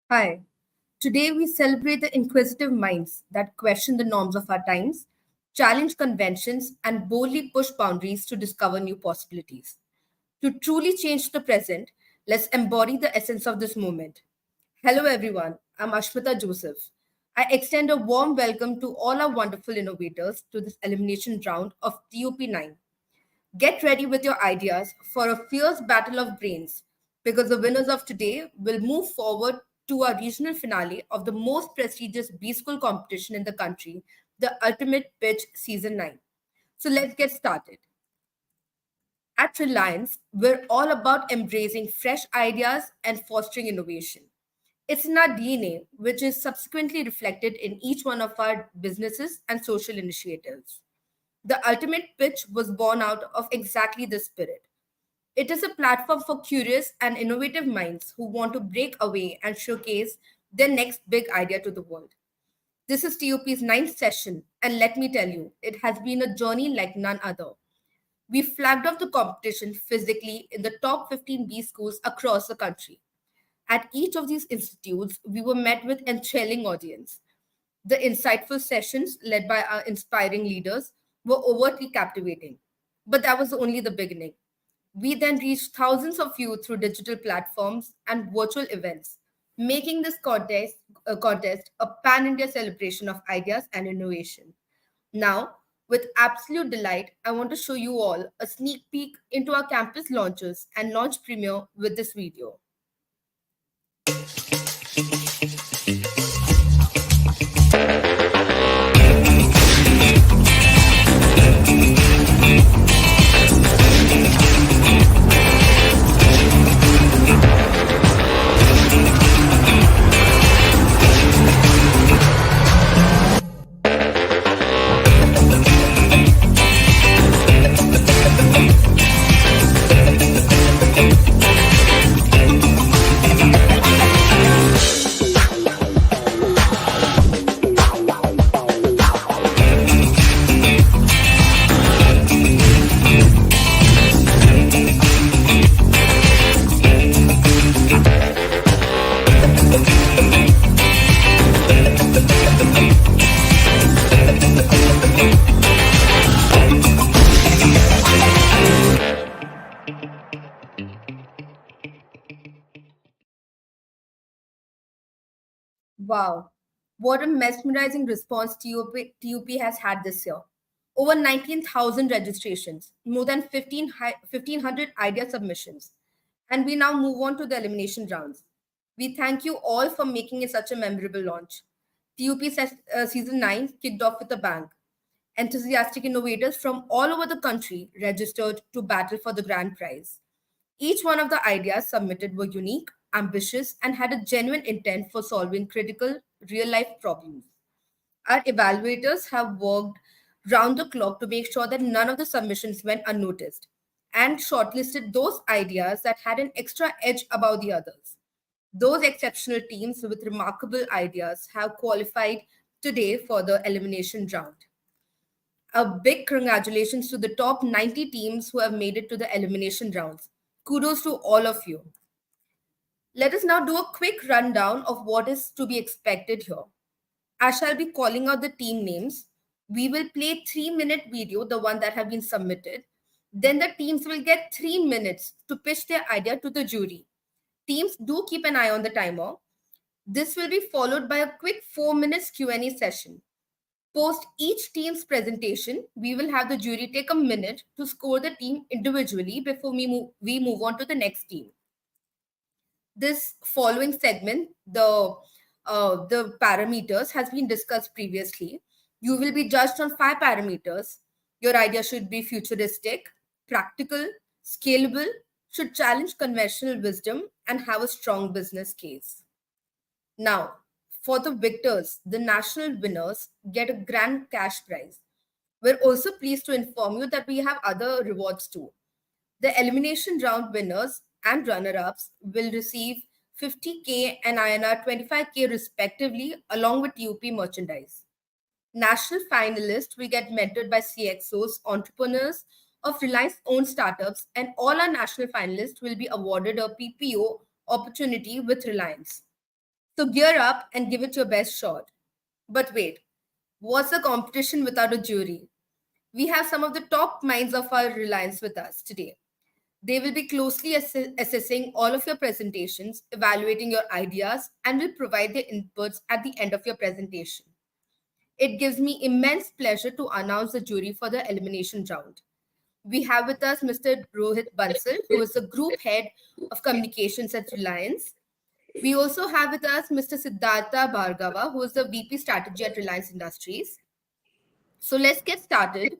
Hi. Today we celebrate the inquisitive minds that question the norms of our times, challenge conventions, and boldly push boundaries to discover new possibilities. To truly change the present, let's embody the essence of this moment. Hello, everyone. I'm Ashmita Joseph. I extend a warm welcome to all our wonderful innovators to this elimination round of T.U.P. 9. Get ready with your ideas for a fierce battle of brains because the winners of today will move forward to our regional finale of the most prestigious B School competition in the country, the Ultimate Pitch Season 9. So let's get started. At Reliance, we're all about embracing fresh ideas and fostering innovation. It's in our DNA, which is subsequently reflected in each one of our businesses and social initiatives. The ultimate pitch was born out of exactly this spirit. It is a platform for curious and innovative minds who want to break away and showcase their next big idea to the world. This is TUP's ninth session, and let me tell you, it has been a journey like none other. We flagged off the competition physically in the top 15 B schools across the country. At each of these institutes, we were met with enthralling audience. The insightful sessions led by our inspiring leaders were overtly captivating. But that was only the beginning. We then reached thousands of you through digital platforms and virtual events, making this contest a pan-India celebration of ideas and innovation. Now, with absolute delight, I want to show you all a sneak peek into our campus launches and launch premiere with this video. Wow, what a mesmerizing response TUP has had this year. Over 19,000 registrations, more than 1,500 idea submissions. And we now move on to the elimination rounds. We thank you all for making it such a memorable launch. Season 9 kicked off with a bang. Enthusiastic innovators from all over the country registered to battle for the grand prize. Each one of the ideas submitted were unique, ambitious, and had a genuine intent for solving critical real life problems. Our evaluators have worked round the clock to make sure that none of the submissions went unnoticed and shortlisted those ideas that had an extra edge above the others. Those exceptional teams with remarkable ideas have qualified today for the elimination round. A big congratulations to the top 90 teams who have made it to the elimination rounds. Kudos to all of you. Let us now do a quick rundown of what is to be expected here. I shall be calling out the team names. We will play 3-minute video, the one that have been submitted. Then the teams will get 3 minutes to pitch their idea to the jury. Teams, do keep an eye on the timer. This will be followed by a quick 4 minutes Q&A session. Post each team's presentation, we will have the jury take a minute to score the team individually before we move on to the next team. This following segment, the parameters has been discussed previously. You will be judged on 5 parameters. Your idea should be futuristic, practical, scalable, should challenge conventional wisdom, and have a strong business case. Now, for the victors, the national winners get a grand cash prize. We're also pleased to inform you that we have other rewards too. The elimination round winners and runner-ups will receive 50K and INR 25K respectively, along with T.U.P merchandise. National finalists will get mentored by CXOs, entrepreneurs of Reliance-owned startups, and all our national finalists will be awarded a PPO opportunity with Reliance. So gear up and give it your best shot. But wait, what's a competition without a jury? We have some of the top minds of our Reliance with us today. They will be closely assessing all of your presentations, evaluating your ideas, and will provide their inputs at the end of your presentation. It gives me immense pleasure to announce the jury for the elimination round. We have with us Mr. Rohit Bansal, who is the Group Head of Communications at Reliance. We also have with us Mr. Siddhartha Bhargava, who is the VP Strategy at Reliance Industries. So let's get started.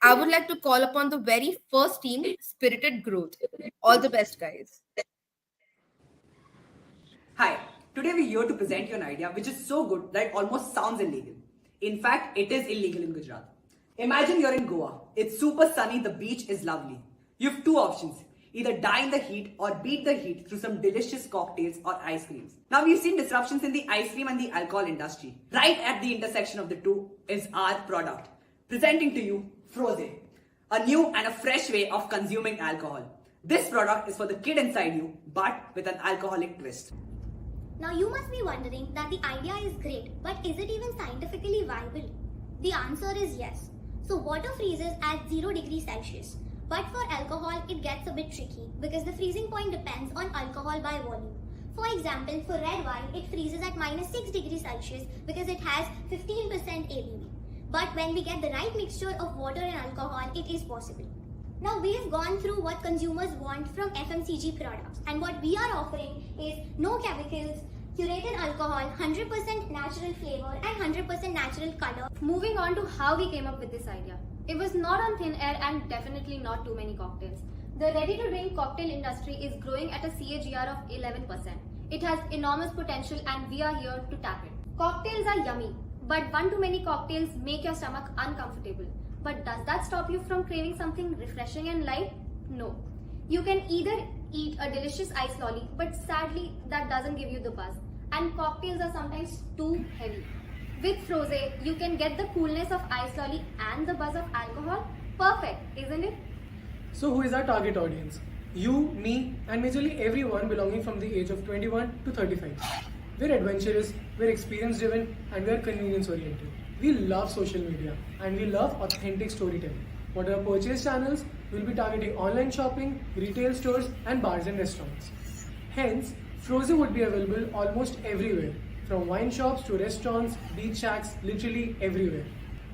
I would like to call upon the very first team, Spirited Growth. All the best, guys. Hi, today we're here to present you an idea which is so good that it almost sounds illegal. In fact, it is illegal in Gujarat. Imagine you're in Goa. It's super sunny, the beach is lovely. You have 2 options. Either die in the heat or beat the heat through some delicious cocktails or ice creams. Now we've seen disruptions in the ice cream and the alcohol industry. Right at the intersection of the two is our product. Presenting to you, Froze, a new and a fresh way of consuming alcohol. This product is for the kid inside you, but with an alcoholic twist. Now you must be wondering that the idea is great, but is it even scientifically viable? The answer is yes. So water freezes at 0 degrees Celsius. But for alcohol, it gets a bit tricky because the freezing point depends on alcohol by volume. For example, for red wine, it freezes at -6 degrees Celsius because it has 15% ABV. But when we get the right mixture of water and alcohol, it is possible. Now we've gone through what consumers want from FMCG products, and what we are offering is no chemicals, curated alcohol, 100% natural flavor and 100% natural color. Moving on to how we came up with this idea. It was not on thin air and definitely not too many cocktails. The ready-to-drink cocktail industry is growing at a CAGR of 11%. It has enormous potential and we are here to tap it. Cocktails are yummy, but one too many cocktails make your stomach uncomfortable. But does that stop you from craving something refreshing and light? No. You can either eat a delicious ice lolly, but sadly that doesn't give you the buzz. And cocktails are sometimes too heavy. With Froze, you can get the coolness of ice lolly and the buzz of alcohol. Perfect, isn't it? So who is our target audience? You, me, and majorly everyone belonging from the age of 21 to 35. We're adventurous, we're experience driven, and we're convenience oriented. We love social media and we love authentic storytelling. What are our purchase channels? We'll be targeting online shopping, retail stores, and bars and restaurants. Hence, Froze would be available almost everywhere, from wine shops to restaurants, beach shacks, literally everywhere.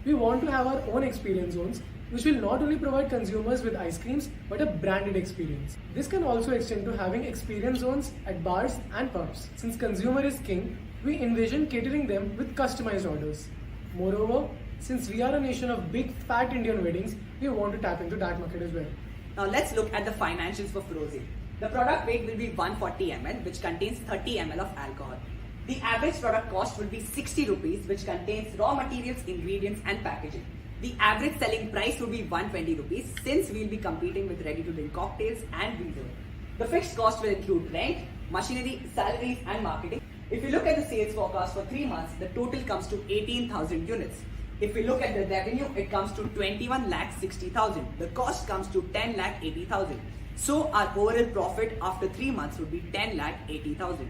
We want to have our own experience zones, which will not only provide consumers with ice creams but a branded experience. This can also extend to having experience zones at bars and pubs. Since consumer is king, we envision catering them with customized orders. Moreover, since we are a nation of big fat Indian weddings, we want to tap into that market as well. Now let's look at the financials for Froze. The product weight will be 140 ml, which contains 30 ml of alcohol. The average product cost will be 60 rupees, which contains raw materials, ingredients and packaging. The average selling price will be 120 rupees since we will be competing with ready-to-drink cocktails and beer. The fixed cost will include rent, machinery, salaries and marketing. If you look at the sales forecast for 3 months, the total comes to 18,000 units. If we look at the revenue, it comes to 21 lakh 60,000. The cost comes to 10 lakh 80,000. So our overall profit after 3 months would be 10 lakh 80,000.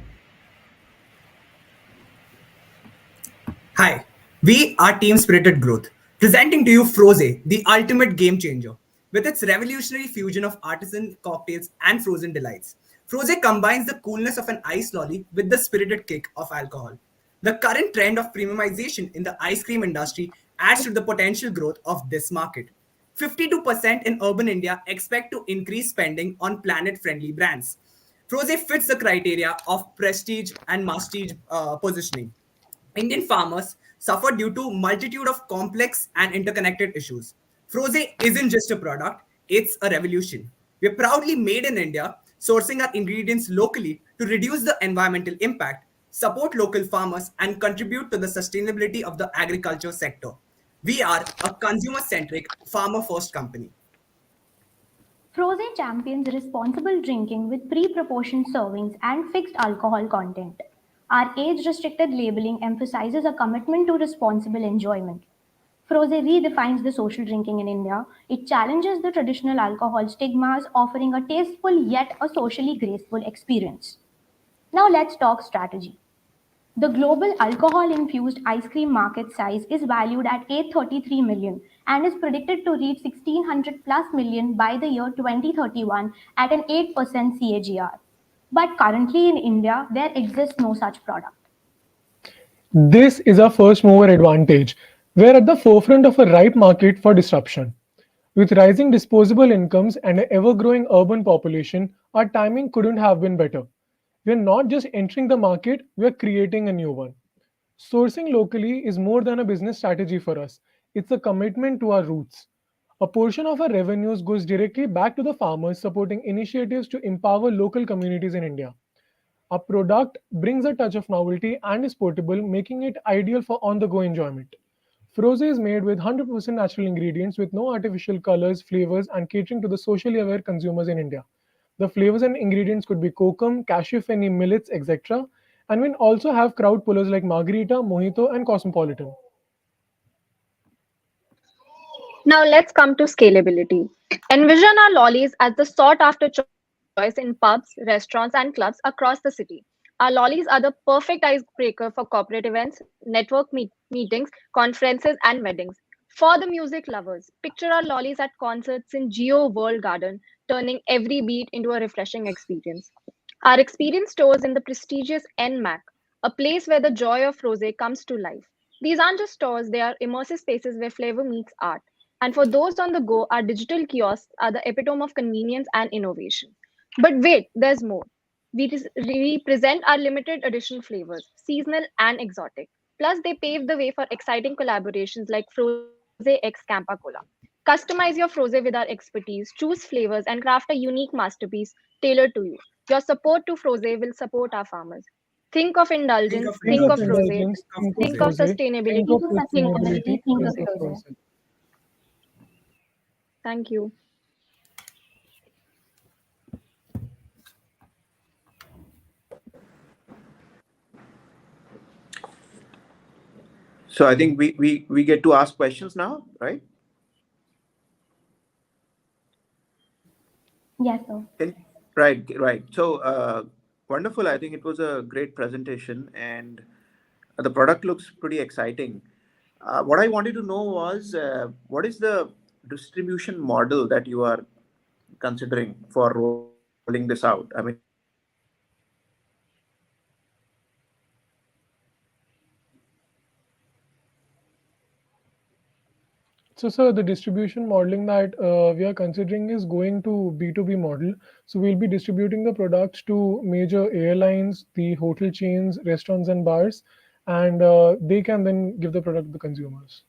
Hi, we are Team Spirited Growth, presenting to you Froze, the ultimate game changer. With its revolutionary fusion of artisan cocktails and frozen delights, Froze combines the coolness of an ice lolly with the spirited kick of alcohol. The current trend of premiumization in the ice cream industry adds to the potential growth of this market. 52% in urban India expect to increase spending on planet-friendly brands. Froze fits the criteria of prestige and mastige positioning. Indian farmers suffer due to multitude of complex and interconnected issues. Froze isn't just a product, it's a revolution. We're proudly made in India, sourcing our ingredients locally to reduce the environmental impact, support local farmers, and contribute to the sustainability of the agriculture sector. We are a consumer-centric, farmer-first company. Frozen champions responsible drinking with pre-proportioned servings and fixed alcohol content. Our age-restricted labeling emphasizes a commitment to responsible enjoyment. Froze redefines the social drinking in India. It challenges the traditional alcohol stigmas, offering a tasteful yet a socially graceful experience. Now let's talk strategy. The global alcohol infused ice cream market size is valued at 833 million and is predicted to reach 1600 plus million by the year 2031 at an 8% CAGR. But currently in India, there exists no such product. This is our first mover advantage. We're at the forefront of a ripe market for disruption. With rising disposable incomes and an ever growing urban population, our timing couldn't have been better. We're not just entering the market, we're creating a new one. Sourcing locally is more than a business strategy for us, it's a commitment to our roots. A portion of our revenues goes directly back to the farmers, supporting initiatives to empower local communities in India. Our product brings a touch of novelty and is portable, making it ideal for on the go enjoyment. Froze is made with 100% natural ingredients with no artificial colors, flavors, and catering to the socially aware consumers in India. The flavors and ingredients could be kokum, cashew fenny, millets, etc. And we also have crowd pullers like margarita, mojito, and cosmopolitan. Now let's come to scalability. Envision our lollies as the sought after choice in pubs, restaurants, and clubs across the city. Our lollies are the perfect icebreaker for corporate events, network meetings, conferences, and weddings. For the music lovers, picture our lollies at concerts in Geo World Garden, turning every beat into a refreshing experience. Our experience stores in the prestigious NMAC, a place where the joy of rosé comes to life. These aren't just stores, they are immersive spaces where flavor meets art. And for those on the go, our digital kiosks are the epitome of convenience and innovation. But wait, there's more. We present our limited edition flavors, seasonal and exotic. Plus, they pave the way for exciting collaborations like Froze X Campa Cola. Customize your Froze with our expertise, choose flavors, and craft a unique masterpiece tailored to you. Your support to Froze will support our farmers. Think of Think of indulgence, Think think of of indulgence, Froze, indulgence, think of think of think Froze. of rosé, think of sustainability, think of sustainability, Froze. think of rosé. Thank you. So I think we get to ask questions now, right? Yes, sir. Right. So wonderful. I think it was a great presentation, and the product looks pretty exciting. What I wanted to know was what is the distribution model that you are considering for rolling this out? I mean, is it a direct to consumer model, or So, sir, the distribution modeling that we are considering is going to B2B model. So, we'll be distributing the products to major airlines, the hotel chains, restaurants, and bars, and they can then give the product to the consumers.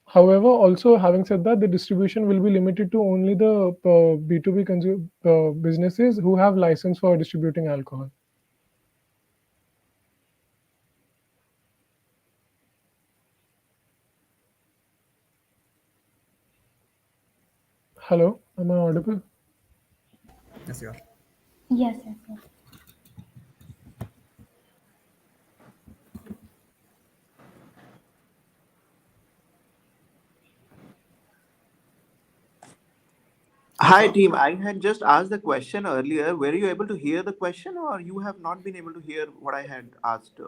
However, also having said that, the distribution will be limited to only the B2B businesses who have license for distributing alcohol. Hello, am I audible? Yes, you are. Yes, yes, yes. Yes, Hi, sir. team. I had just asked the question earlier. Were you able to hear the question, or you have not been able to hear what I had asked?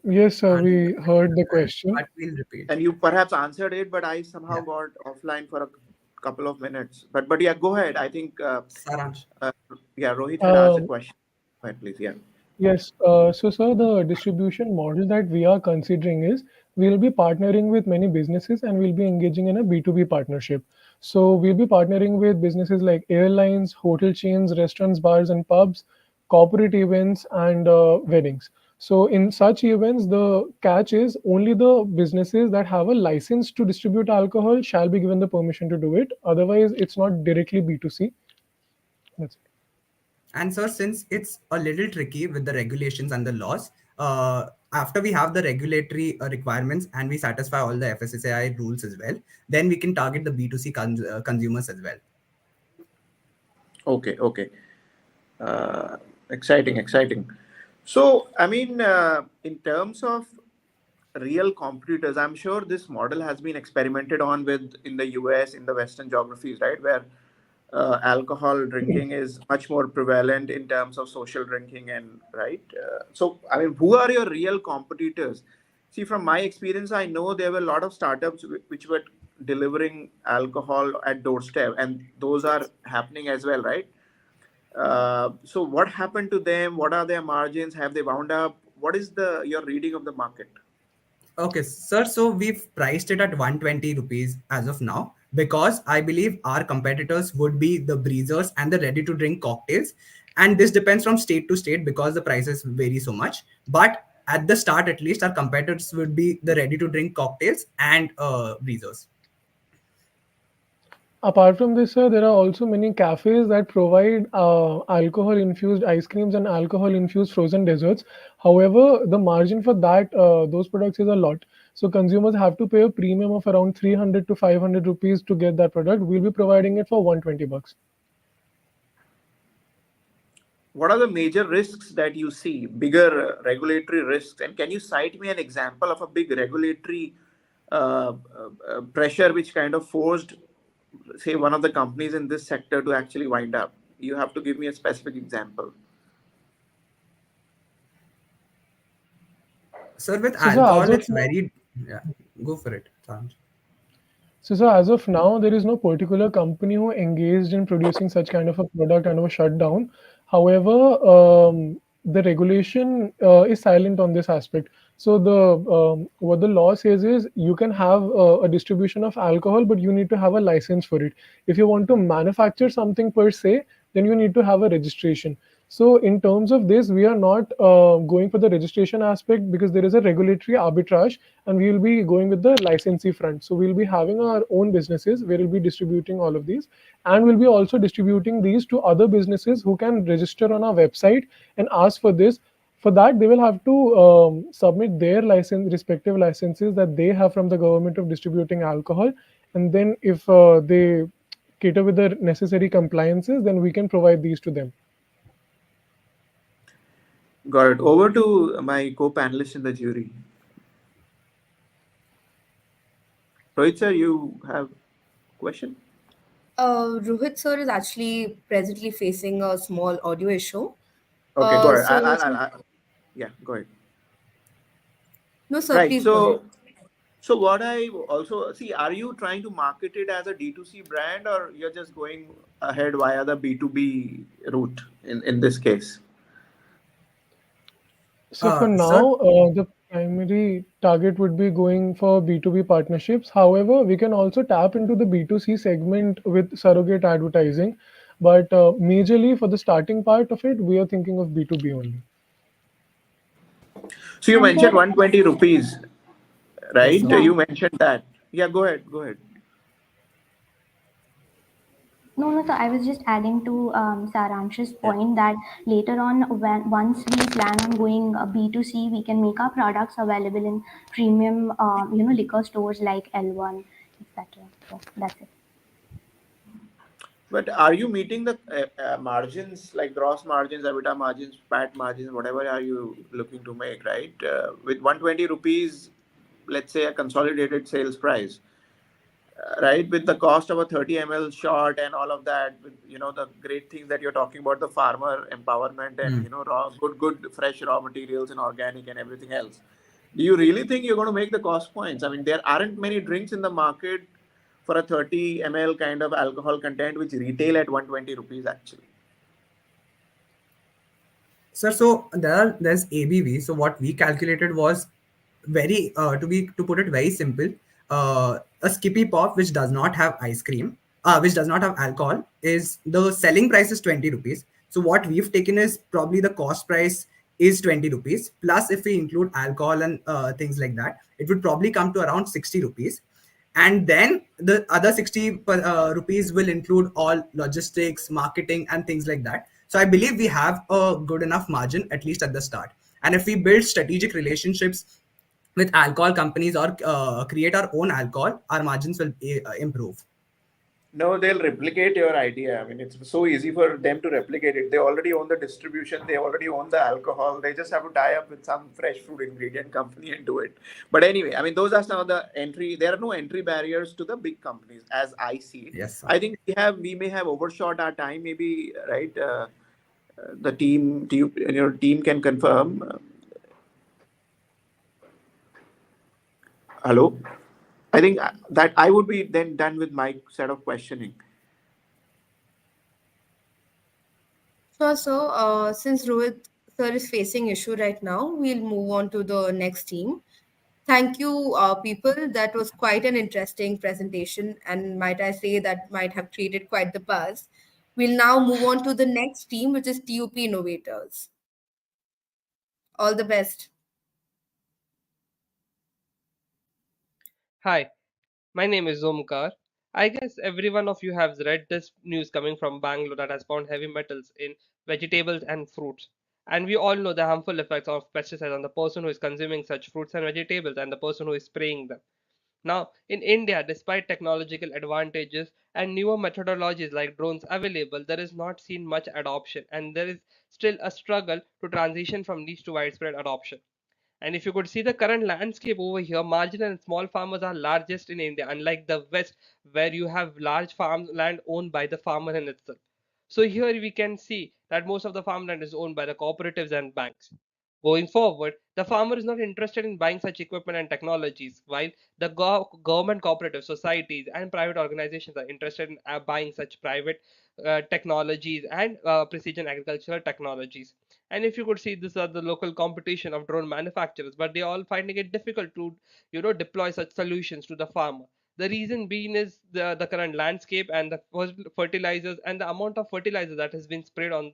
Yes, sir, And we heard the question. but we'll repeat. And you perhaps answered it, but I somehow Yeah. got offline for a couple of minutes. But yeah, go ahead. I think Saransh. uh, yeah, Rohit had asked a Um, question. Go ahead, please. Yeah. Yes. So, sir, the distribution model that we are considering is we'll be partnering with many businesses and we'll be engaging in a B2B partnership. So, we'll be partnering with businesses like airlines, hotel chains, restaurants, bars, and pubs, corporate events, and weddings. So, in such events, the catch is only the businesses that have a license to distribute alcohol shall be given the permission to do it. Otherwise, it's not directly B2C. That's it. And sir, since it's a little tricky with the regulations and the laws, after we have the regulatory requirements and we satisfy all the FSSAI rules as well, then we can target the B2C consumers as well. Okay. Okay. Uh, exciting. Exciting. So, I mean, in terms of real competitors, I'm sure this model has been experimented on with in the US, in the Western geographies, right, where alcohol drinking is much more prevalent in terms of social drinking and right. So, I mean, who are your real competitors? See, from my experience, I know there were a lot of startups which were delivering alcohol at doorstep, and those are happening as well, right? So, what happened to them? What are their margins? Have they wound up? What is the your reading of the market? Okay, sir. So we've priced it at 120 rupees as of now because I believe our competitors would be the breezers and the ready to drink cocktails. And this depends from state to state because the prices vary so much. But at the start, at least, our competitors would be the ready to drink cocktails and breezers. Apart from this, sir, there are also many cafes that provide alcohol-infused ice creams and alcohol-infused frozen desserts. However, the margin for that those products is a lot. So consumers have to pay a premium of around 300 to 500 rupees to get that product. We'll be providing it for 120 bucks. What are the major risks that you see, bigger regulatory risks? And can you cite me an example of a big regulatory pressure which kind of forced, say, one of the companies in this sector to actually wind up? You have to give me a specific example. Sir, with So, sir, as alcohol, of it's now, very. Yeah, go for it, Saransh. So, as of now, there is no particular company who engaged in producing such kind of a product and was shut down. However, the regulation is silent on this aspect. So, the what the law says is you can have a distribution of alcohol, but you need to have a license for it. If you want to manufacture something per se, then you need to have a registration. So, in terms of this, we are not going for the registration aspect because there is a regulatory arbitrage, and we will be going with the licensee front. So, we'll be having our own businesses where we'll be distributing all of these, and we'll be also distributing these to other businesses who can register on our website and ask for this. For that, they will have to submit their license, respective licenses that they have from the government of distributing alcohol, and then if they cater with the necessary compliances, then we can provide these to them. Got it. Over to my co-panelist in the jury. Rohit sir, you have a question? Rohit sir is actually presently facing a small audio issue. Okay, go ahead. So, Yeah, go ahead. no, sir, Right. please go ahead. So what I also see, are you trying to market it as a D2C brand, or you're just going ahead via the B2B route in this case? So for Sir, now, the Primary target would be going for B2B partnerships. However, we can also tap into the B2C segment with surrogate advertising. But majorly for the starting part of it, we are thinking of B2B only. So you And mentioned there 120 rupees, Yes, right? sir. Yeah. You mentioned that. Yeah, go ahead. Go ahead. No, no, so I was just adding to Saransh's Yeah. point that later on, when once we plan on going B2C, we can make our products available in premium, liquor stores like L1, etc. So that's it. But are you meeting the margins, like gross margins, EBITDA margins, PAT margins, whatever are you looking to make, right? With 120 rupees, let's say a consolidated sales price, right? With the cost of a 30 ml shot and all of that, with the great things that you're talking about, the farmer empowerment and Hmm. raw, good fresh raw materials and organic and everything else. Do you really think you're going to make the cost points? I mean, there aren't many drinks in the market for a 30 ml kind of alcohol content which retail at 120 rupees actually. Sir, so there's ABV. So what we calculated was very to put it very simple. A Skippy Pop which does not have ice cream, which does not have alcohol, is the selling price is 20 rupees. So what we've taken is probably the cost price is 20 rupees. Plus, if we include alcohol and things like that, it would probably come to around 60 rupees. And then the other 60 rupees will include all logistics, marketing, and things like that. So I believe we have a good enough margin, at least at the start. And if we build strategic relationships with alcohol companies or create our own alcohol, our margins will improve. No, they'll replicate your idea. I mean, it's so easy for them to replicate it. They already own the distribution, they already own the alcohol. They just have to tie up with some fresh food ingredient company and do it. But anyway, I mean, those are some of the entry. There are no entry barriers to the big companies, as I see it. Yes, sir. I think we may have overshot our time, maybe, right? The team, your team can confirm. Hello. I think that I would be then done with my set of questioning. Sure. So, since Rohit sir is facing issue right now, we'll move on to the next team. Thank you, people. That was quite an interesting presentation, and might I say that might have created quite the buzz. We'll now move on to the next team, which is TUP Innovators. All the best. Hi, my name is Omkar. I guess every one of you has read this news coming from Bangalore that has found heavy metals in vegetables and fruits. And we all know the harmful effects of pesticides on the person who is consuming such fruits and vegetables and the person who is spraying them. Now, in India, despite technological advantages and newer methodologies like drones available, there is not seen much adoption and there is still a struggle to transition from these to widespread adoption. And if you could see the current landscape over here, marginal and small farmers are largest in India, unlike the West, where you have large farmland owned by the farmer in itself. So here we can see that most of the farmland is owned by the cooperatives and banks. Going forward, the farmer is not interested in buying such equipment and technologies, while the government cooperative societies and private organizations are interested in buying such private technologies and precision agricultural technologies. And if you could see, these are the local competition of drone manufacturers, but they are all finding it difficult to deploy such solutions to the farmer. The reason being is the current landscape and the fertilizers and the amount of fertilizer that has been sprayed on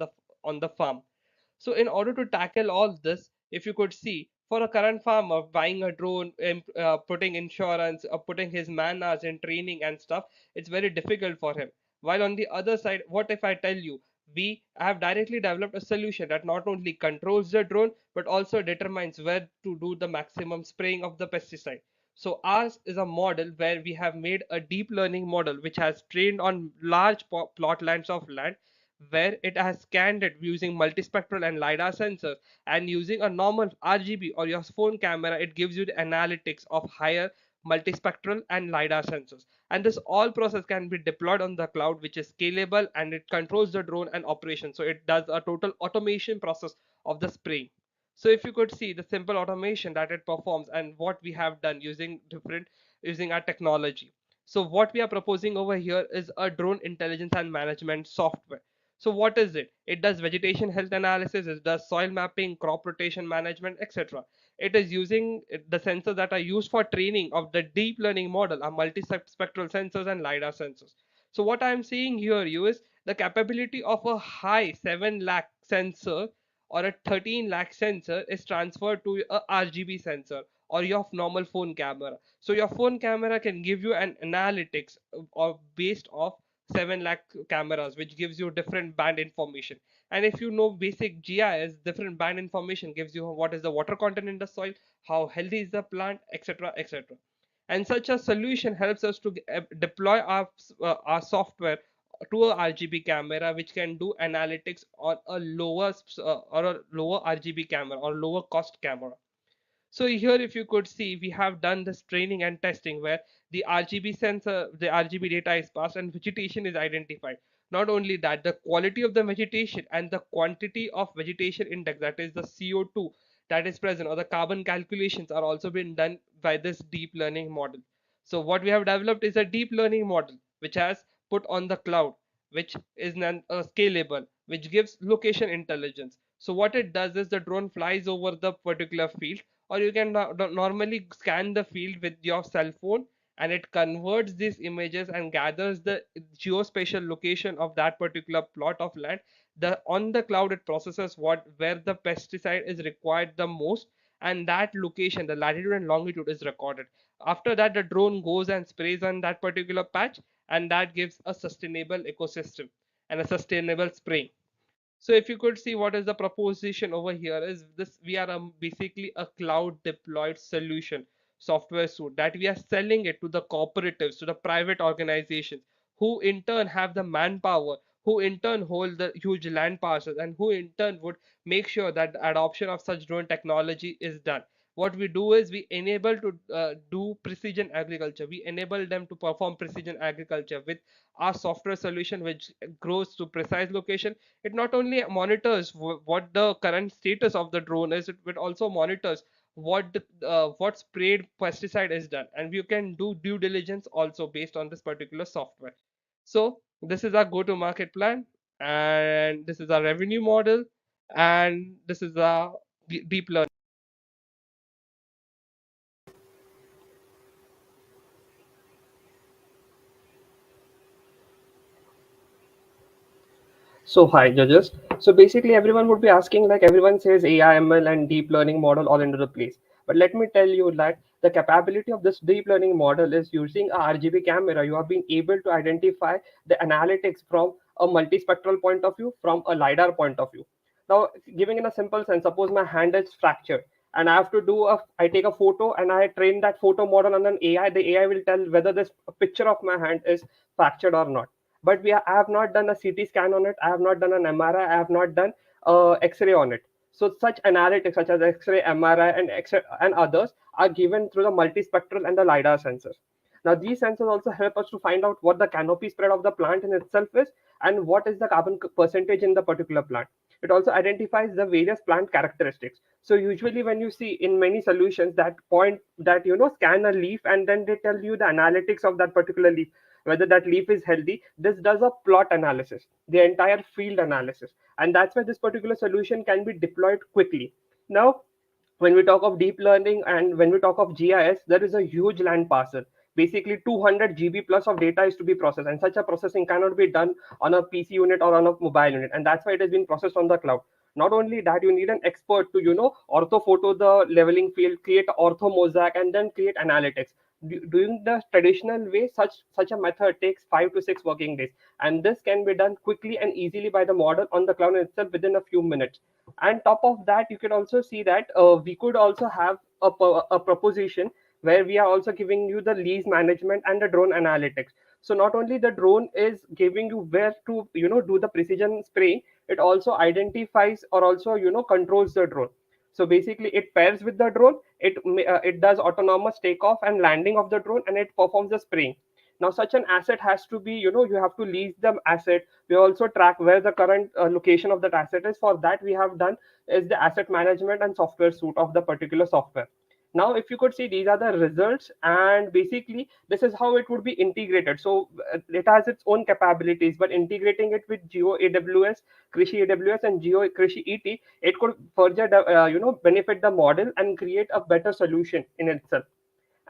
the farm. So in order to tackle all this, if you could see, for a current farmer buying a drone, putting insurance, putting his man hours in training and stuff, it's very difficult for him. While on the other side, what if I tell you, we have directly developed a solution that not only controls the drone but also determines where to do the maximum spraying of the pesticide. So ours is a model where we have made a deep learning model which has trained on large plot lands of land, where it has scanned it using multispectral and lidar sensors, and using a normal RGB or your phone camera, it gives you the analytics of higher multispectral and lidar sensors. And this all process can be deployed on the cloud, which is scalable, and it controls the drone and operation, so it does a total automation process of the spraying. So if you could see the simple automation that it performs and what we have done using our technology. So what we are proposing over here is a drone intelligence and management software. So what is it? It does vegetation health analysis, it does soil mapping, crop rotation management, etc. It is using the sensors that are used for training of the deep learning model are multispectral sensors and LiDAR sensors. So what I'm seeing here you is the capability of a high 7 lakh sensor or a 13 lakh sensor is transferred to a RGB sensor or your normal phone camera. So your phone camera can give you an analytics of based off 7 lakh cameras, which gives you different band information. And if you know basic GIS, different band information gives you what is the water content in the soil, how healthy is the plant, etc., etc. And such a solution helps us to deploy our software to a RGB camera, which can do analytics on a lower or a lower RGB camera or lower cost camera. So here, if you could see, we have done this training and testing where the RGB sensor, the RGB data is passed and vegetation is identified. Not only that, the quality of the vegetation and the quantity of vegetation index, that is the CO2 that is present, or the carbon calculations are also being done by this deep learning model. So what we have developed is a deep learning model which has put on the cloud, which is scalable, which gives location intelligence. So what it does is the drone flies over the particular field, or you can normally scan the field with your cell phone, and it converts these images and gathers the geospatial location of that particular plot of land. The on the cloud it processes what where the pesticide is required the most, and that location, the latitude and longitude, is recorded. After that, the drone goes and sprays on that particular patch, and that gives a sustainable ecosystem and a sustainable spraying. So if you could see what is the proposition over here is this: we are basically a cloud deployed solution software suite that we are selling it to the cooperatives, to the private organizations, who in turn have the manpower, who in turn hold the huge land parcels, and who in turn would make sure that the adoption of such drone technology is done. What we do is we enable to do precision agriculture. We enable them to perform precision agriculture with our software solution, which grows to precise location. It not only monitors what the current status of the drone is, it also monitors what sprayed pesticide is done, and you can do due diligence also based on this particular software. So this is our go to market plan, and this is our revenue model, and this is our deep learning. So hi judges. So basically everyone would be asking, like everyone says AI, ML and deep learning model all into the place. But let me tell you that the capability of this deep learning model is using a RGB camera. You have been able to identify the analytics from a multispectral point of view, from a LiDAR point of view. Now, giving in a simple sense, suppose my hand is fractured and I have to I take a photo and I train that photo model on an AI. The AI will tell whether this picture of my hand is fractured or not. But I have not done a CT scan on it. I have not done an MRI. I have not done X-ray on it. So such analytics such as X-ray, MRI, and and others are given through the multispectral and the LiDAR sensors. Now these sensors also help us to find out what the canopy spread of the plant in itself is and what is the carbon percentage in the particular plant. It also identifies the various plant characteristics. So usually when you see in many solutions that point that scan a leaf and then they tell you the analytics of that particular leaf, whether that leaf is healthy. This does a plot analysis, the entire field analysis, and that's why this particular solution can be deployed quickly. Now, when we talk of deep learning and when we talk of GIS, there is a huge land parcel. Basically, 200 GB plus of data is to be processed, and such a processing cannot be done on a PC unit or on a mobile unit, and that's why it has been processed on the cloud. Not only that, you need an expert to orthophoto the leveling field, create ortho mosaic, and then create analytics. Doing the traditional way, such a method takes 5 to 6 working days, and this can be done quickly and easily by the model on the cloud itself within a few minutes. And top of that, you can also see that we could also have a proposition where we are also giving you the lease management and the drone analytics. So not only the drone is giving you where to do the precision spraying, it also identifies or also controls the drone. So basically it pairs with the drone, it does autonomous takeoff and landing of the drone, and it performs the spraying. Now such an asset has to be, you have to lease the asset. We also track where the current location of that asset is. For that, we have done is the asset management and software suite of the particular software. Now, if you could see, these are the results, and basically this is how it would be integrated. So it has its own capabilities, but integrating it with Geo AWS, Krishi AWS, and Geo Krishi ET, it could further benefit the model and create a better solution in itself.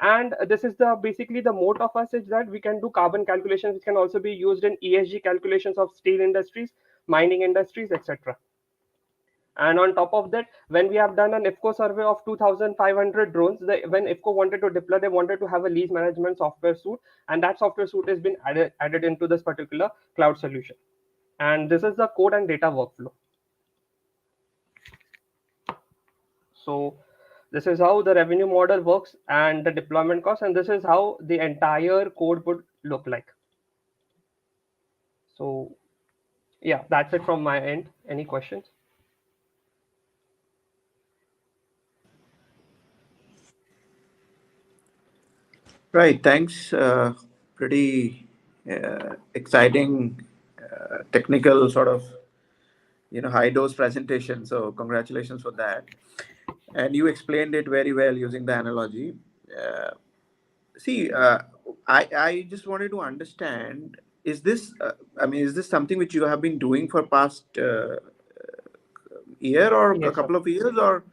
And this is the basically the mode of us is that we can do carbon calculations, which can also be used in ESG calculations of steel industries, mining industries, etc. And on top of that, when we have done an IFCO survey of 2,500 drones, when IFCO wanted to deploy, they wanted to have a lease management software suite, and that software suite has been added into this particular cloud solution. And this is the code and data workflow. So this is how the revenue model works and the deployment cost, and this is how the entire code would look like. So yeah, that's it from my end. Any questions? Right. Thanks. Pretty exciting, technical sort of, high dose presentation. So congratulations for that. And you explained it very well using the analogy. Uh, See, I just wanted to understand, is this, is this something which you have been doing for past year or a Yes, sir. couple of years, or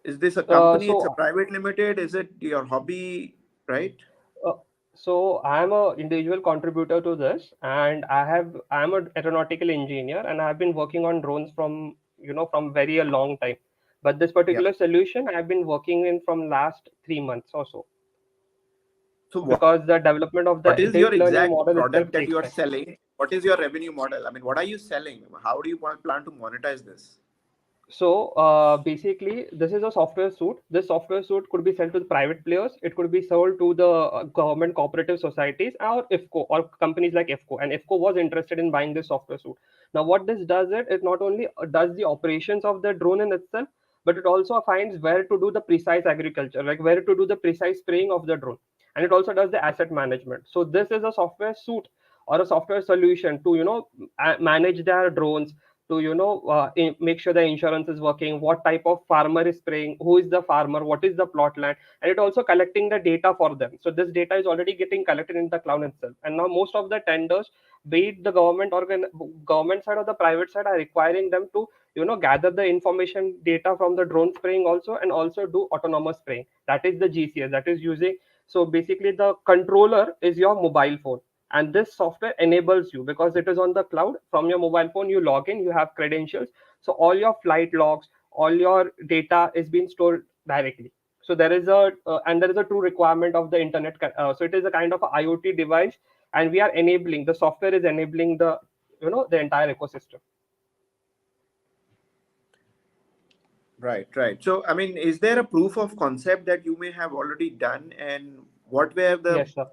is this a company, it's a So private limited, is it your hobby, right? Uh, so I'm a individual contributor to this, and I'm an aeronautical engineer, and I've been working on drones from from very a long time. But this Yeah. particular solution I've been working in from last 3 months or so, So because the development of the what is your deep learning exact model itself product that takes you are time. selling? What is your revenue model? I mean, what are you selling? How do you plan to monetize this? So basically, this is a software suite. This software suite could be sold to the private players. It could be sold to the government cooperative societies or IFCO or companies like IFCO. And IFCO was interested in buying this software suite. Now, what this does it not only does the operations of the drone in itself, but it also finds where to do the precise agriculture, like where to do the precise spraying of the drone. And it also does the asset management. So this is a software suite or a software solution to manage their drones, to make sure the insurance is working, what type of farmer is spraying, who is the farmer, what is the plot land, and it also collecting the data for them. So this data is already getting collected in the cloud itself. And now most of the tenders, be it the government side or the private side, are requiring them to gather the information data from the drone spraying also, and also do autonomous spraying. That is the GCS, that is using. So basically the controller is your mobile phone, and this software enables you, because it is on the cloud. From your mobile phone you log in, you have credentials, so all your flight logs, all your data is being stored directly. So there is a and there is a true requirement of the internet, so it is a kind of a IoT device, and we are enabling, the software is enabling the the entire ecosystem. Right, right. So, I mean, is there a proof of concept that you may have already done, and what were the Yes, sir.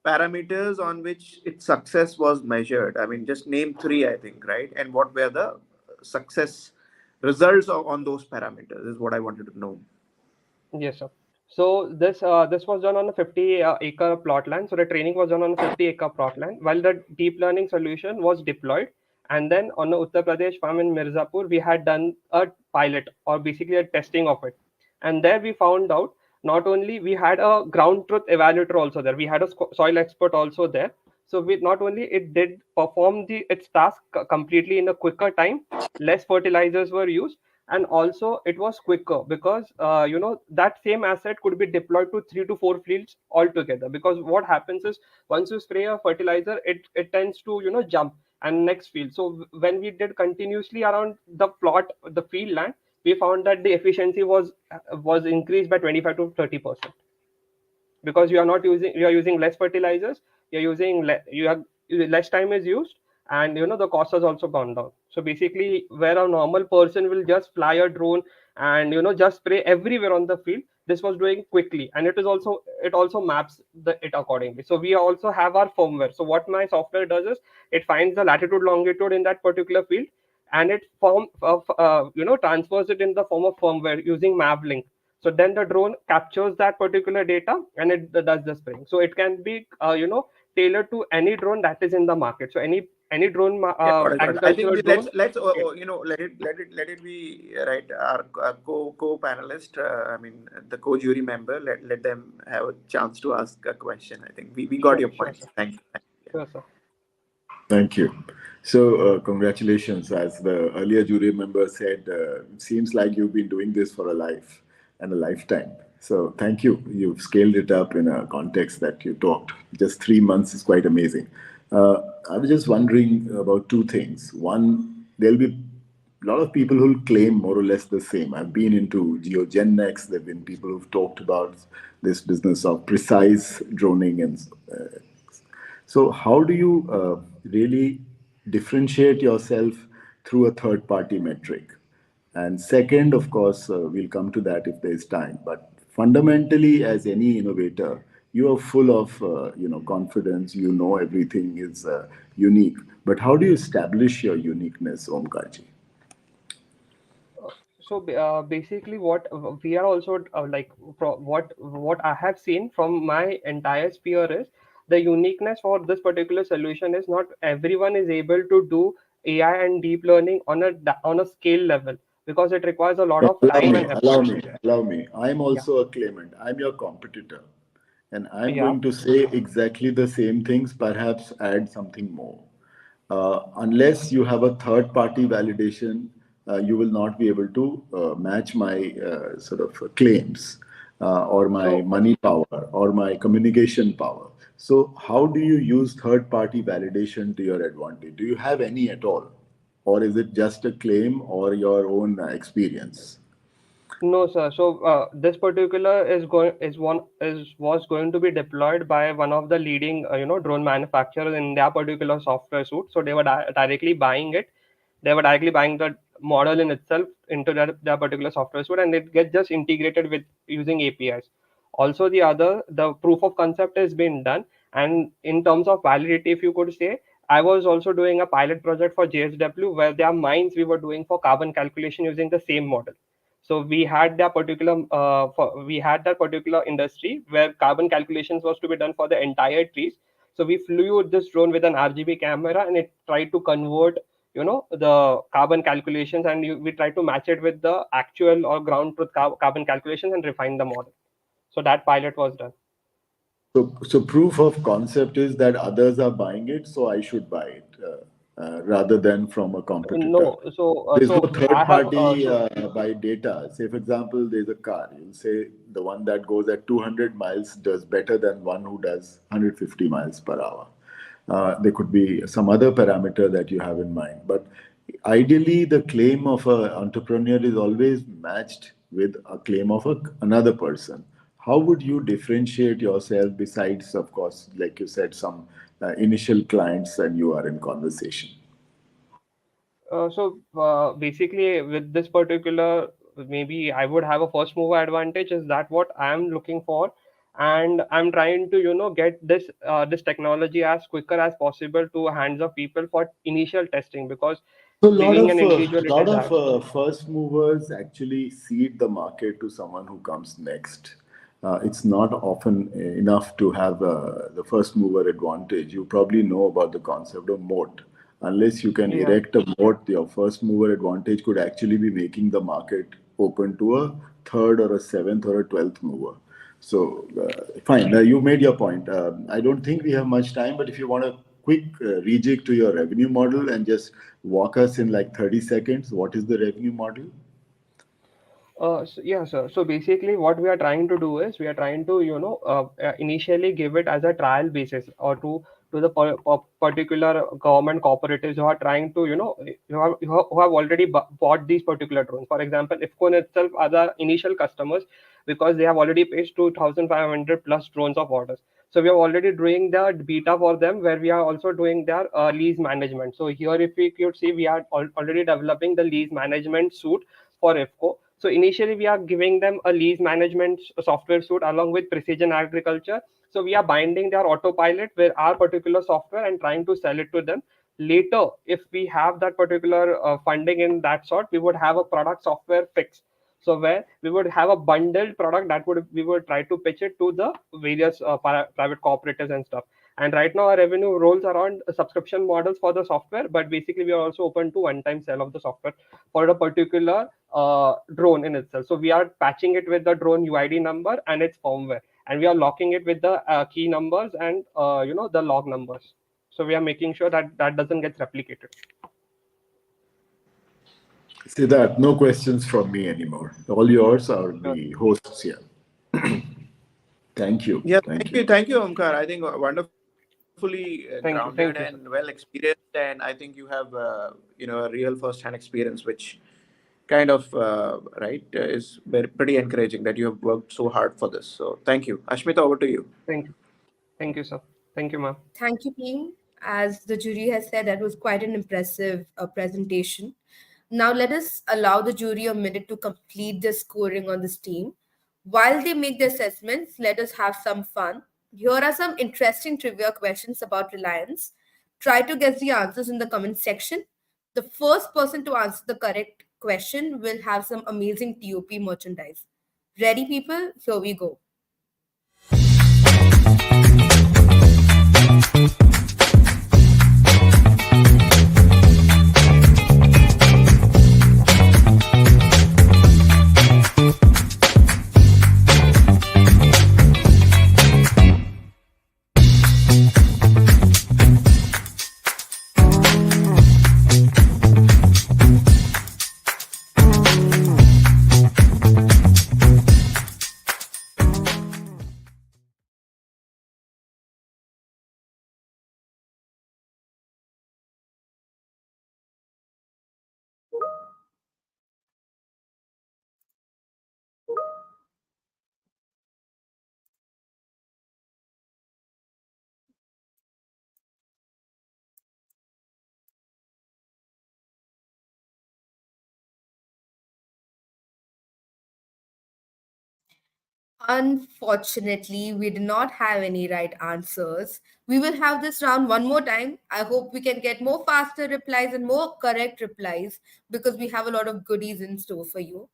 parameters on which its success was measured? I mean, just name three, I think, right? And what were the success results on those parameters is what I wanted to know. Yes, sir. So this was done on a 50 acre plot land. So the training was done on a 50 acre plot land, while the deep learning solution was deployed. And then on the Uttar Pradesh farm in Mirzapur, we had done a pilot, or basically a testing of it. And there we found out, not only we had a ground truth evaluator also there, we had a soil expert also there. So we not only it did perform its task completely in a quicker time, less fertilizers were used, and also it was quicker, because that same asset could be deployed to 3 to 4 fields altogether. Because what happens is, once you spray a fertilizer, it tends to jump and next field. So when we did continuously around the plot, the field land, we found that the efficiency was increased by 25 to 30%, because you are using less fertilizers, you're using you have less time is used, and the cost has also gone down. So basically, where a normal person will just fly a drone and just spray everywhere on the field, this was doing quickly, and it also maps it accordingly. So we also have our firmware. So what my software does is, it finds the latitude longitude in that particular field, and it transfers it in the form of firmware using mavlink. So then the drone captures that particular data, and it does the spraying. So it can be tailored to any drone that is in the market. So any any drone, Yeah, got it. I think agricultural let's drone. oh, let it be right. Our co-panelist, I mean the co-jury member. Let them have a chance to ask a question. I think we got Sure, your sure, point. sir. Thank you. Sure, sir. Thank you. So, congratulations. As the earlier jury member said, it seems like you've been doing this for a life and a lifetime. So, thank you. You've scaled it up in a context that you talked. Just 3 months is quite amazing. I was just wondering about two things. One, there'll be a lot of people who'll claim more or less the same. I've been into GeoGenX. There have been people who've talked about this business of precise droning and so, how do you really differentiate yourself through a third party metric? And second, of course, we'll come to that if there's time. But fundamentally, as any innovator, you are full of confidence. You know everything is unique. But how do you establish your uniqueness, Omkarji? So basically, what we are also what I have seen from my entire sphere is the uniqueness for this particular solution is not everyone is able to do AI and deep learning on a scale level, because it requires a lot Then of allow time me, and allow effort. me, allow me. I'm Yeah, also a claimant. I'm your competitor. And I'm yeah. going to say exactly the same things, perhaps add something more. Unless you have a third party validation, you will not be able to match my sort of claims or my So money power or my communication power. So, how do you use third party validation to your advantage? Do you have any at all? Or is it just a claim or your own experience? no, sir. So this particular is going is one is was going to be deployed by one of the leading drone manufacturers in their particular software suite. So they were directly buying it. They were directly buying the model in itself into their particular software suite, and it gets just integrated with using APIs. Also, the proof of concept has been done, and in terms of validity, if you could say, I was also doing a pilot project for JSW where their mines we were doing for carbon calculation using the same model. So we had that particular industry where carbon calculations was to be done for the entire trees. So we flew this drone with an RGB camera, and it tried to convert the carbon calculations, and we tried to match it with the actual or ground truth carbon calculations and refine the model. So that pilot was done. So proof of concept is that others are buying it, so I should buy it rather than from a competitor. No, so There's no so I third have party so by data. Say, for example, there's a car. You'll say the one that goes at 200 miles does better than one who does 150 miles per hour. There could be some other parameter that you have in mind. But ideally, the claim of an entrepreneur is always matched with a claim of another person. How would you differentiate yourself besides, of course, like you said, some initial clients and you are in conversation? Basically, with this particular, maybe I would have a first mover advantage. Is that what I'm looking for? And I'm trying to, get this technology as quicker as possible to hands of people for initial testing, because So a being an individual, it is hard. lot of first movers actually seed the market to someone who comes next. It's not often enough to have the first mover advantage. You probably know about the concept of moat. Unless you can Yeah. erect a moat, your first mover advantage could actually be making the market open to a third or a seventh or a 12th mover. So, fine. You made your point. I don't think we have much time, but if you want a quick rejig to your revenue model and just walk us in like 30 seconds, what is the revenue model? Yeah, sir. So basically, what we are trying to do is we are trying to, initially give it as a trial basis, or to the particular government cooperatives who are trying to, who have already bought these particular drones. For example, IFCO itself are the initial customers, because they have already paid 2,500 plus drones of orders. So we are already doing the beta for them, where we are also doing their lease management. So here, if we could see, we are already developing the lease management suite for IFCO. So initially, we are giving them a lease management software suite along with precision agriculture. So we are binding their autopilot with our particular software and trying to sell it to them. Later, if we have that particular funding in that sort, we would have a product software fix. So where we would have a bundled product that would we would try to pitch it to the various private cooperatives and stuff. And right now, our revenue rolls around subscription models for the software, but basically, we are also open to one-time sale of the software for a particular drone in itself. So we are patching it with the drone UID number and its firmware, and we are locking it with the key numbers and the log numbers. So we are making sure that that doesn't get replicated. Siddharth, no questions from me anymore. All yours are Sure. the hosts here. Thank you. Yeah, Thank you. thank you, Omkar. I think wonderfully Thank you. grounded Thank you, and sir. well experienced, and I think you have a real first-hand experience, which kind of is pretty encouraging that you have worked so hard for this. So thank you, Ashmita. Over to you. Thank you. Thank you, sir. Thank you, ma'am. Thank you, team. As the jury has said, that was quite an impressive presentation. Now, let us allow the jury a minute to complete their scoring on this team. While they make their assessments, let us have some fun. Here are some interesting trivia questions about Reliance. Try to guess the answers in the comment section. The first person to answer the correct question will have some amazing T.U.P merchandise. Ready, people? Here we go. Unfortunately, we did not have any right answers. We will have this round one more time. I hope we can get more faster replies and more correct replies because we have a lot of goodies in store for you.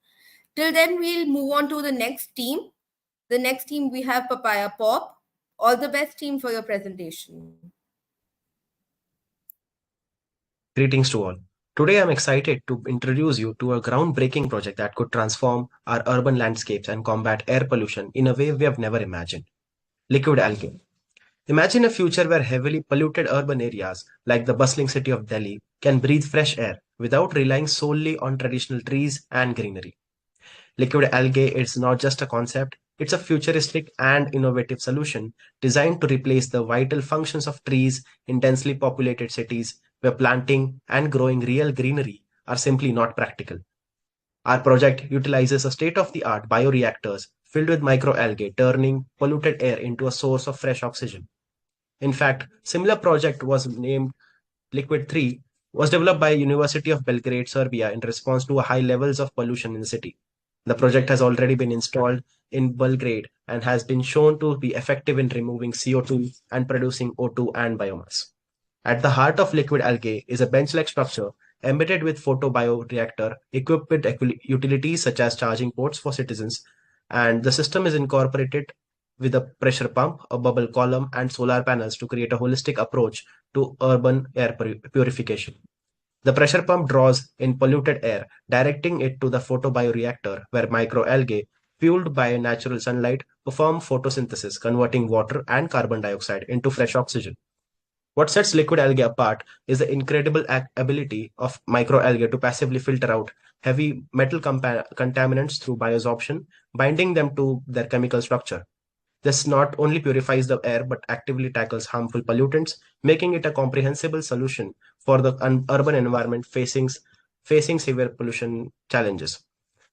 Till then, we'll move on to the next team. The next team we have Papaya Pop. All the best, team, for your presentation. Greetings to all. Today I'm excited to introduce you to a groundbreaking project that could transform our urban landscapes and combat air pollution in a way we have never imagined. Liquid algae. Imagine a future where heavily polluted urban areas, like the bustling city of Delhi, can breathe fresh air without relying solely on traditional trees and greenery. Liquid algae is not just a concept, it's a futuristic and innovative solution designed to replace the vital functions of trees in densely populated cities where planting and growing real greenery are simply not practical. Our project utilizes a state of the art bioreactors filled with microalgae, turning polluted air into a source of fresh oxygen. In fact, similar project was named Liquid 3 was developed by University of Belgrade, Serbia in response to high levels of pollution in the city. The project has already been installed in Belgrade and has been shown to be effective in removing CO2 and producing O2 and biomass. At the heart of liquid algae is a bench-like structure embedded with photobioreactor equipped with utilities such as charging ports for citizens, and the system is incorporated with a pressure pump, a bubble column, and solar panels to create a holistic approach to urban air purification. The pressure pump draws in polluted air, directing it to the photobioreactor, where microalgae, fueled by natural sunlight, perform photosynthesis, converting water and carbon dioxide into fresh oxygen. What sets liquid algae apart is the incredible ability of microalgae to passively filter out heavy metal contaminants through bioabsorption, binding them to their chemical structure. This not only purifies the air but actively tackles harmful pollutants, making it a comprehensible solution for the urban environment facing severe pollution challenges.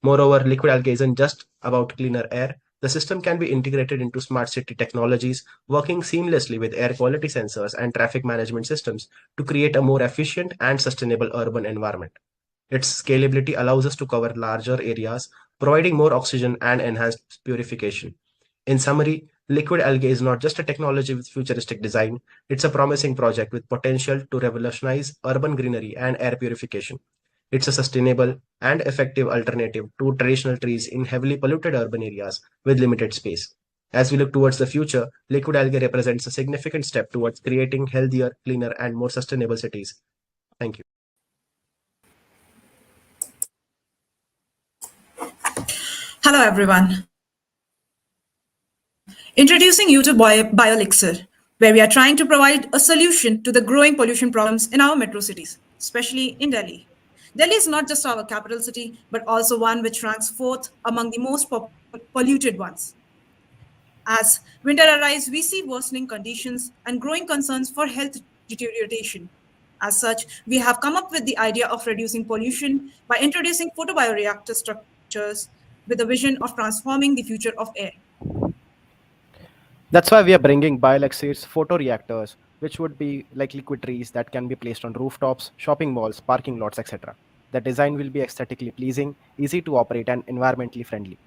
Moreover, liquid algae isn't just about cleaner air. The system can be integrated into smart city technologies, working seamlessly with air quality sensors and traffic management systems to create a more efficient and sustainable urban environment. Its scalability allows us to cover larger areas, providing more oxygen and enhanced purification. In summary, liquid algae is not just a technology with futuristic design, it's a promising project with potential to revolutionize urban greenery and air purification. It's a sustainable and effective alternative to traditional trees in heavily polluted urban areas with limited space. As we look towards the future, liquid algae represents a significant step towards creating healthier, cleaner, and more sustainable cities. Thank you. Hello, everyone. Introducing you to BioElixir, where we are trying to provide a solution to the growing pollution problems in our metro cities, especially in Delhi. Delhi is not just our capital city, but also one which ranks fourth among the most polluted ones. As winter arrives, we see worsening conditions and growing concerns for health deterioration. As such, we have come up with the idea of reducing pollution by introducing photobioreactor structures with the vision of transforming the future of air. That's why we are bringing BioLexir's photoreactors, which would be like liquid trees that can be placed on rooftops, shopping malls, parking lots, etc. The design will be aesthetically pleasing, easy to operate, and environmentally friendly.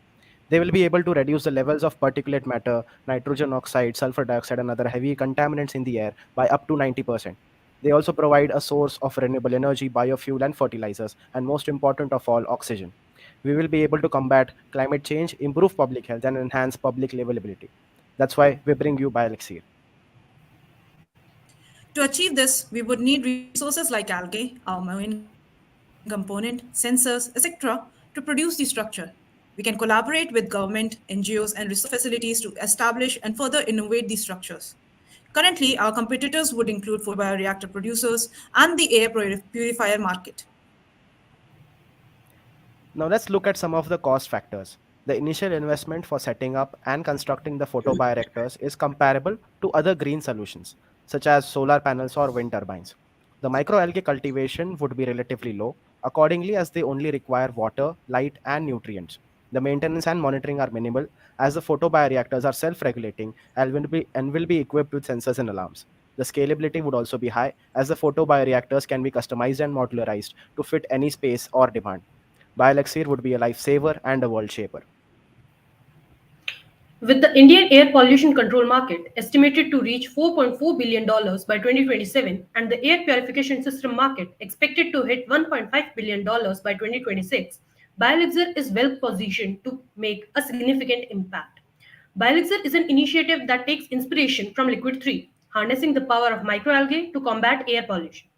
They will be able to reduce the levels of particulate matter, nitrogen oxide, sulfur dioxide, and other heavy contaminants in the air by up to 90%. They also provide a source of renewable energy, biofuel, and fertilizers, and most important of all, oxygen. We will be able to combat climate change, improve public health, and enhance public livability. That's why we bring you BioLexir. To achieve this, we would need resources like algae, our main component, sensors, etc., to produce the structure. We can collaborate with government, NGOs, and research facilities to establish and further innovate these structures. Currently, our competitors would include photobioreactor producers and the air purifier market. Now let's look at some of the cost factors. The initial investment for setting up and constructing the photobioreactors is comparable to other green solutions, such as solar panels or wind turbines. The microalgae cultivation would be relatively low, accordingly, as they only require water, light, and nutrients. The maintenance and monitoring are minimal, as the photobioreactors are self-regulating and will be equipped with sensors and alarms. The scalability would also be high, as the photobioreactors can be customized and modularized to fit any space or demand. BioElixir would be a lifesaver and a world shaper. With the Indian air pollution control market estimated to reach $4.4 billion by 2027 and the air purification system market expected to hit $1.5 billion by 2026, BioElixir is well positioned to make a significant impact. BioElixir is an initiative that takes inspiration from Liquid 3, harnessing the power of microalgae to combat air pollution.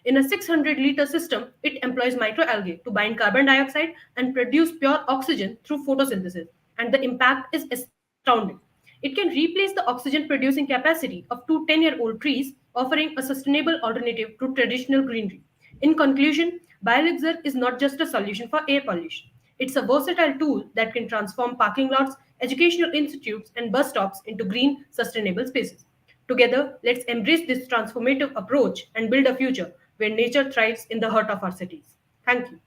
In a 600-liter system, it employs microalgae to bind carbon dioxide and produce pure oxygen through photosynthesis, and the impact is astounding. It can replace the oxygen producing capacity of two 10-year-old trees, offering a sustainable alternative to traditional greenery. In conclusion, BioElixir is not just a solution for air pollution. It's a versatile tool that can transform parking lots, educational institutes, and bus stops into green, sustainable spaces. Together, let's embrace this transformative approach and build a future where nature thrives in the heart of our cities. Thank you.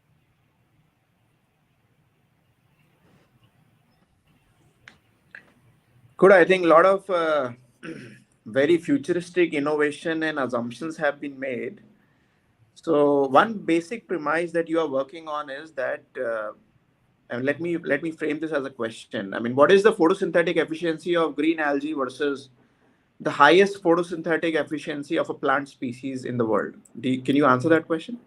Good. I think a lot of very futuristic innovation and assumptions have been made. So one basic premise that you are working on is that, and let me frame this as a question. I mean, what is the photosynthetic efficiency of green algae versus the highest photosynthetic efficiency of a plant species in the world? Can you answer that question?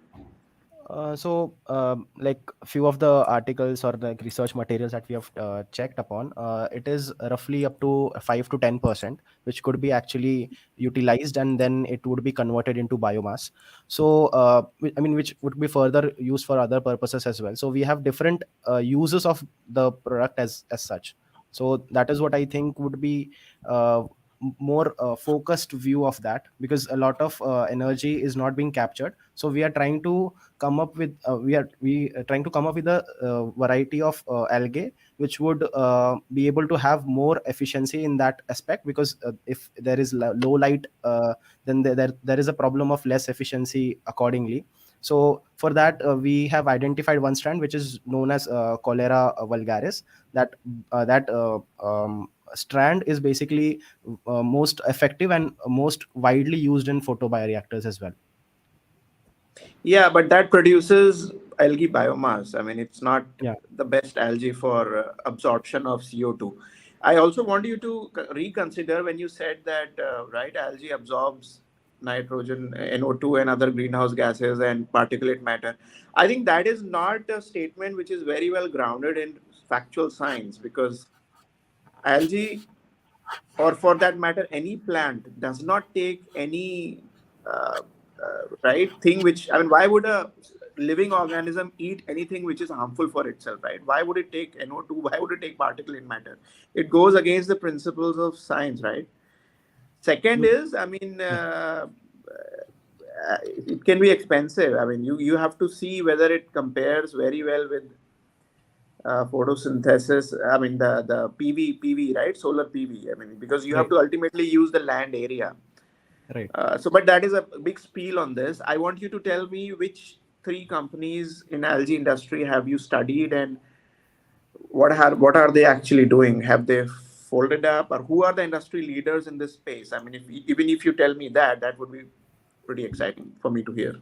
Like few of the articles or the research materials that we have checked upon, it is roughly up to 5 to 10%, which could be actually utilized and then it would be converted into biomass. So, I mean, which would be further used for other purposes as well. So we have different uses of the product as such. So that is what I think would be more focused view of that, because a lot of energy is not being captured. So we are trying to come up with trying to come up with a variety of algae which would be able to have more efficiency in that aspect, because if there is low light, then there is a problem of less efficiency accordingly. So for that, we have identified one strand which is known as cholera vulgaris. That strand is basically most effective and most widely used in photobioreactors as well. Yeah, but that produces algae biomass. I mean, it's not Yeah. the best algae for absorption of CO2. I also want you to reconsider when you said that, right, algae absorbs nitrogen, NO2, and other greenhouse gases and particulate matter. I think that is not a statement which is very well grounded in factual science, because algae or for that matter, any plant does not take any uh, right thing. Which, I mean, why would a living organism eat anything which is harmful for itself, right? Why would it take NO2? Why would it take particulate matter? It goes against the principles of science, right? Second You- is, I mean, it can be expensive. I mean, you have to see whether it compares very well with photosynthesis. I mean, the PV, right? Solar PV. I mean, because you have Right, to ultimately use the land area. right. But that is a big spiel on this. I want you to tell me which three companies in algae industry have you studied, and what are they actually doing? Have they folded up, or who are the industry leaders in this space? I mean, even if you tell me that, that would be pretty exciting for me to hear.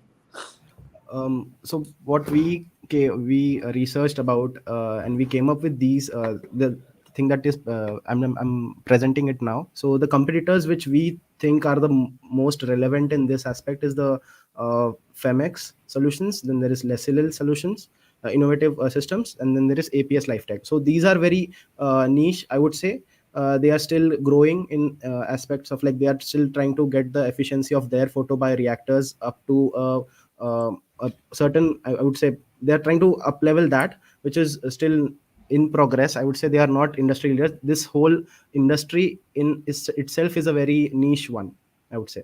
So what we researched about, and we came up with these, the thing that is, I'm presenting it now. So the competitors which we think are the most relevant in this aspect is the Femex Solutions. Then there is Lesilil Solutions, Innovative Systems, and then there is APS Lifetech. So these are very niche, I would say. They are still growing in aspects of, like, they are still trying to get the efficiency of their photobioreactors up to a certain, I would say, they are trying to up level that, which is still in progress. I would say they are not industry leaders. This whole industry itself is a very niche one, I would say.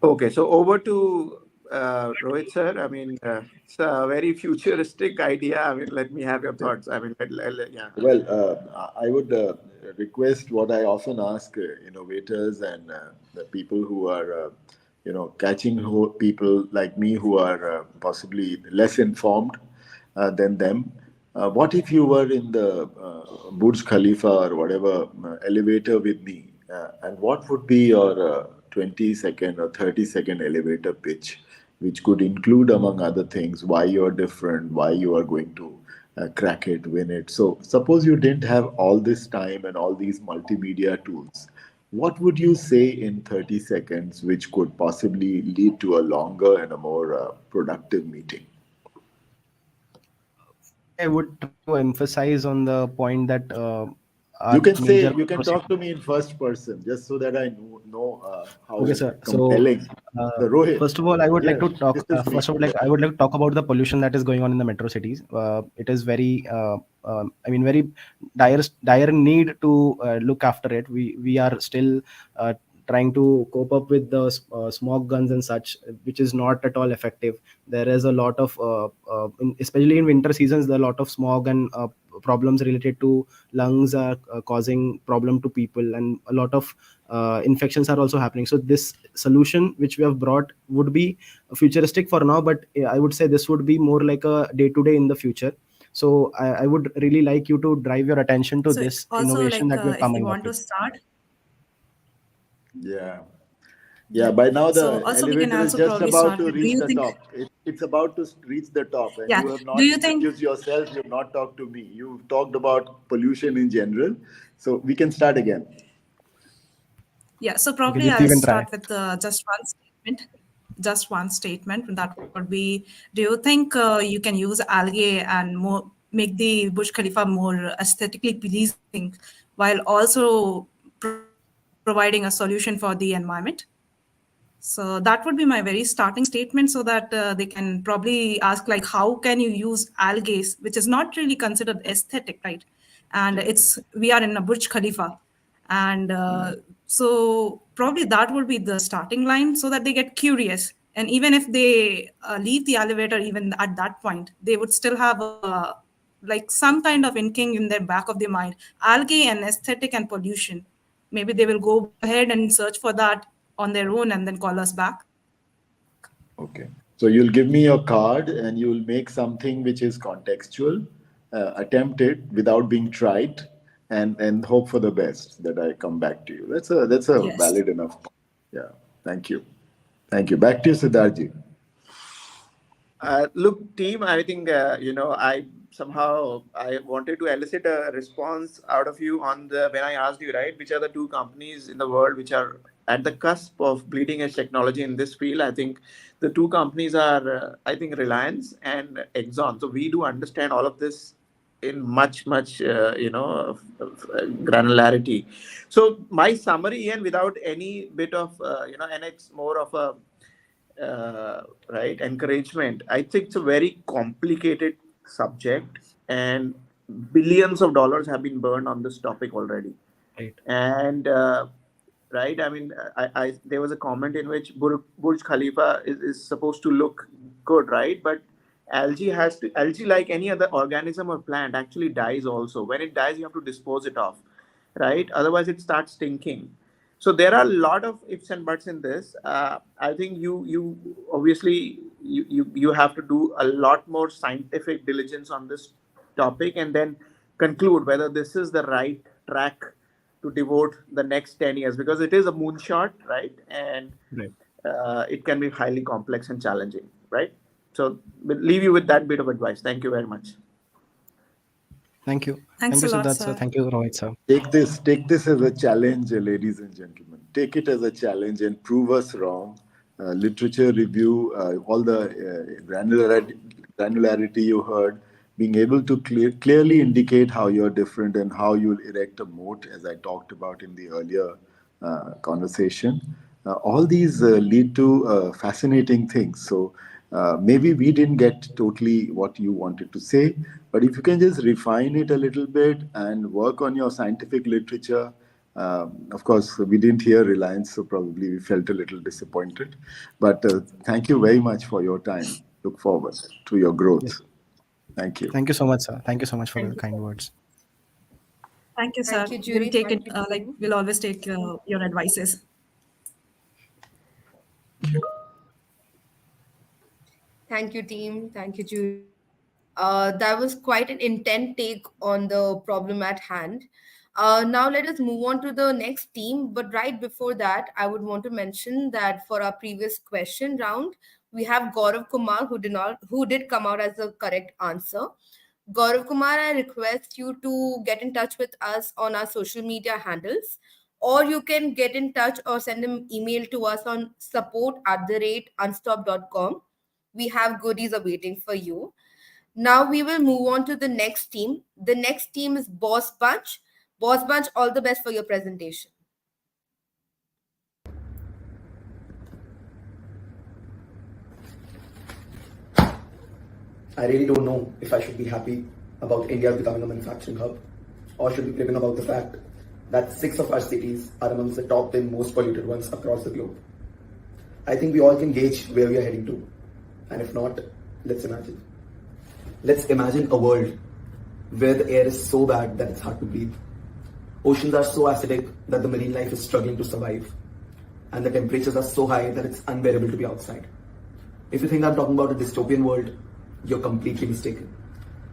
Okay, so over to Rohit sir. I mean, it's a very futuristic idea. I mean, let me have your thoughts. I mean, yeah. Well, I would request what I often ask innovators and the people who are, catching people like me who are possibly less informed than them. What if you were in the Burj Khalifa or whatever elevator with me? And what would be your 20-second or 30-second elevator pitch, which could include, among other things, why you're different, why you are going to crack it, win it. So, suppose you didn't have all this time and all these multimedia tools. What would you say in 30 seconds, which could possibly lead to a longer and a more productive meeting? Firstly, I would try to emphasize on the point that You our can say, major you can procedure. talk to me in first person, just so that I know Okay, how sir. So, compelling. The Rohit, first of all, I would like yes, to this talk. is me. First of all, like, I would like to talk about the pollution that is going on in the metro cities. It is very, I mean, very dire need to look after it. We are still trying to cope up with the smog guns and such, which is not at all effective. There is a lot of, especially in winter seasons, there are a lot of smog and problems related to lungs are causing problem to people, and a lot of infections are also happening. So this solution which we have brought would be futuristic for now, but I would say this would be more like a day to day in the future. So I would really like you to drive your attention to So this also, innovation like, that we're if we coming up want to with. start, Yeah. Yeah, yeah. by now So the also we can elevator is also just probably about start to with, do reach you the think? top. It's about to reach the top, and Yeah. you have Do not you think? introduced yourself. You have not talked to me. You've talked about pollution in general. So we can start again. Yeah, so Okay, probably Jyoti, you I'll can try. start with just one statement. Just one statement. And that would be, do you think you can use algae and more make the Burj Khalifa more aesthetically pleasing while also providing a solution for the environment? So that would be my very starting statement, so that they can probably ask, like, how can you use algae, which is not really considered aesthetic, right? And Yeah. it's we are in a Burj Khalifa, and so probably that would be the starting line, so that they get curious. And even if they leave the elevator, even at that point, they would still have like some kind of inking in their back of their mind, algae and aesthetic and pollution. Maybe they will go ahead and search for that on their own and then call us back. Okay. So you'll give me your card, and you'll make something which is contextual, attempt it without being tried, and hope for the best that I come back to you. That's a Yes. valid enough. Yeah. Thank you. Thank you. Back to you, Siddharji. Look, team, I think, I somehow I wanted to elicit a response out of you on the when I asked you, right, which are the two companies in the world which are at the cusp of bleeding edge technology in this field. I think the two companies are, I think, Reliance and Exxon. So we do understand all of this in much granularity. So my summary, and without any bit of and it's more of a right encouragement. I think it's a very complicated subject, and billions of dollars have been burned on this topic already. Right. And right, I mean, I there was a comment in which Burj Khalifa is supposed to look good, right? But algae, like any other organism or plant, actually dies also. When it dies, you have to dispose it off, right? Otherwise it starts stinking. So there are a lot of ifs and buts in this. I think you obviously you have to do a lot more scientific diligence on this topic, and then conclude whether this is the right track to devote the next 10 years, because it is a moonshot, right? And Right. it can be highly complex and challenging, right? So we'll leave you with that bit of advice. Thank you very much. Thank you. Thanks Thank you, a lot, Siddharth sir. sir. Thank you, Rohit sir. Take this as a challenge, ladies and gentlemen. Take it as a challenge and prove us wrong. Literature review, all the granularity you heard, being able to clearly indicate how you're different and how you'll erect a moat, as I talked about in the earlier conversation. All these lead to fascinating things. So maybe we didn't get totally what you wanted to say, but if you can just refine it a little bit and work on your scientific literature. Of course, we didn't hear Reliance, so probably we felt a little disappointed. But thank you very much for your time. Look forward to your growth. Yes. Thank you. Thank you so much, sir. Thank you so much for Thank the you, kind sir. words. Thank you, sir. Thank you, We'll jury. take it, Thank you, like, team. we'll always take your advices. Thank you, team. Thank you, jury. That was quite an intent take on the problem at hand. Now let us move on to the next team. But right before that, I would want to mention that for our previous question round, we have Gaurav Kumar who did come out as the correct answer. Gaurav Kumar, I request you to get in touch with us on our social media handles, or you can get in touch or send an email to us on support@unstop.com. We have goodies awaiting for you. Now we will move on to the next team. The next team is Boss Bunch. Boss Bunch, all the best for your presentation. I really don't know if I should be happy about India becoming a manufacturing hub, or should be cribbing about the fact that 6 of our cities are amongst the top 10 most polluted ones across the globe. I think we all can gauge where we are heading to. And if not, let's imagine. Let's imagine a world where the air is so bad that it's hard to breathe. Oceans are so acidic that the marine life is struggling to survive. And the temperatures are so high that it's unbearable to be outside. If you think I'm talking about a dystopian world, you're completely mistaken.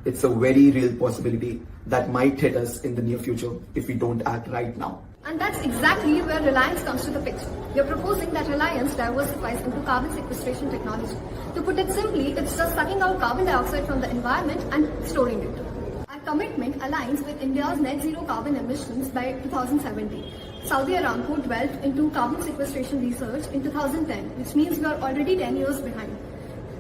It's a very real possibility that might hit us in the near future if we don't act right now. And that's exactly where Reliance comes to the picture. We are proposing that Reliance diversifies into carbon sequestration technology. To put it simply, it's just sucking out carbon dioxide from the environment and storing it. Our commitment aligns with India's net zero carbon emissions by 2070. Saudi Aramco delved into carbon sequestration research in 2010, which means we are already 10 years behind.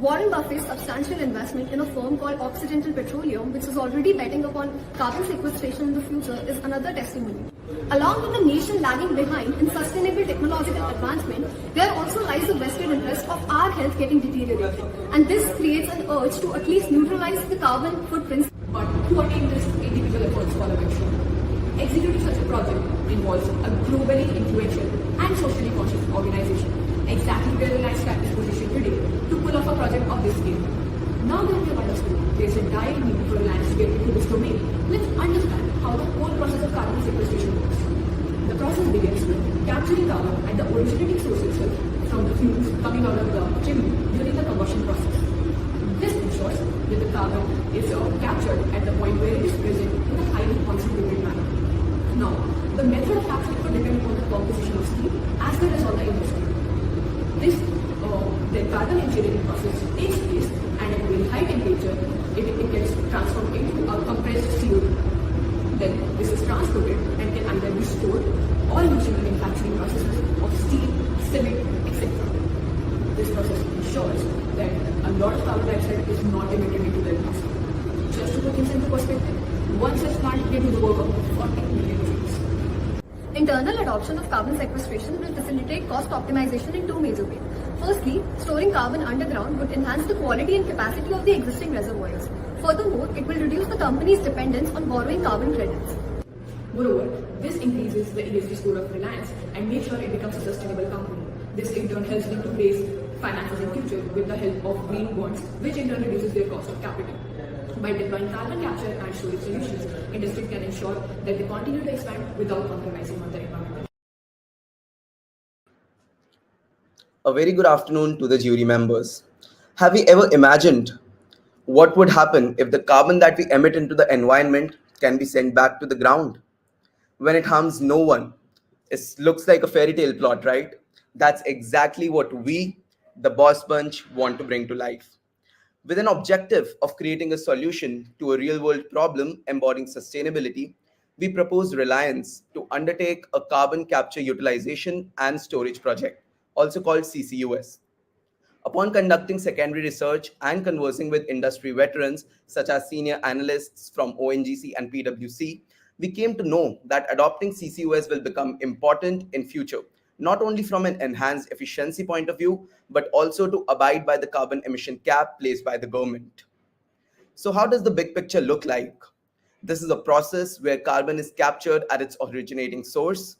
Warren Buffett's substantial investment in a firm called Occidental Petroleum, which is already betting upon carbon sequestration in the future, is another testimony. Along with the nation lagging behind in sustainable technological advancement, there also lies the vested interest of our health getting deteriorated. And this creates an urge to at least neutralize the carbon footprints. But to attain this, individual efforts fall away short. Executing such a project involves a globally influential and socially conscious organization, exactly where Reliance TUP is positioned today, to pull off a project of this scale. Now that we have understood there's a dire need for Reliance to get into this domain, let's understand how the whole process of carbon sequestration works. The process begins with capturing carbon at the originating source itself from the fumes coming out of the chimney during the combustion process. This ensures that the carbon is captured at the point where it is present in a highly concentrated manner. Now, the method of capturing could depend on the composition of steel as well as on the industry. This the carbon engineering process takes place, and at a very high temperature, it gets transformed into a compressed CO2. Then this is transported and can either be stored or used in the manufacturing processes of steel, cement, etc. This process ensures that a lot of carbon dioxide is not emitted into the atmosphere. Just to put things into perspective, One such plant can do the work of 40 million trees. Internal adoption of carbon sequestration will facilitate cost optimization in two major ways. Firstly, storing carbon underground would enhance the quality and capacity of the existing reservoirs. Furthermore, it will reduce the company's dependence on borrowing carbon credits. Moreover, this increases the ESG score of Reliance and makes sure it becomes a sustainable company. This in turn helps them to raise finances in future with the help of green bonds, which in turn reduces their cost of capital. By deploying carbon capture and storage solutions, industry can ensure that they continue to expand without compromising on their environment. A very good afternoon to the jury members. Have we ever imagined what would happen if the carbon that we emit into the environment can be sent back to the ground when it harms no one? It looks like a fairy tale plot, right? That's exactly what we, the Boss Bunch, want to bring to life. With an objective of creating a solution to a real world problem embodying sustainability, we propose Reliance to undertake a carbon capture utilization and storage project, also called CCUS. Upon conducting secondary research and conversing with industry veterans such as senior analysts from ONGC and PwC, we came to know that adopting CCUS will become important in future, not only from an enhanced efficiency point of view, but also to abide by the carbon emission cap placed by the government. So, how does the big picture look like? This is a process where carbon is captured at its originating source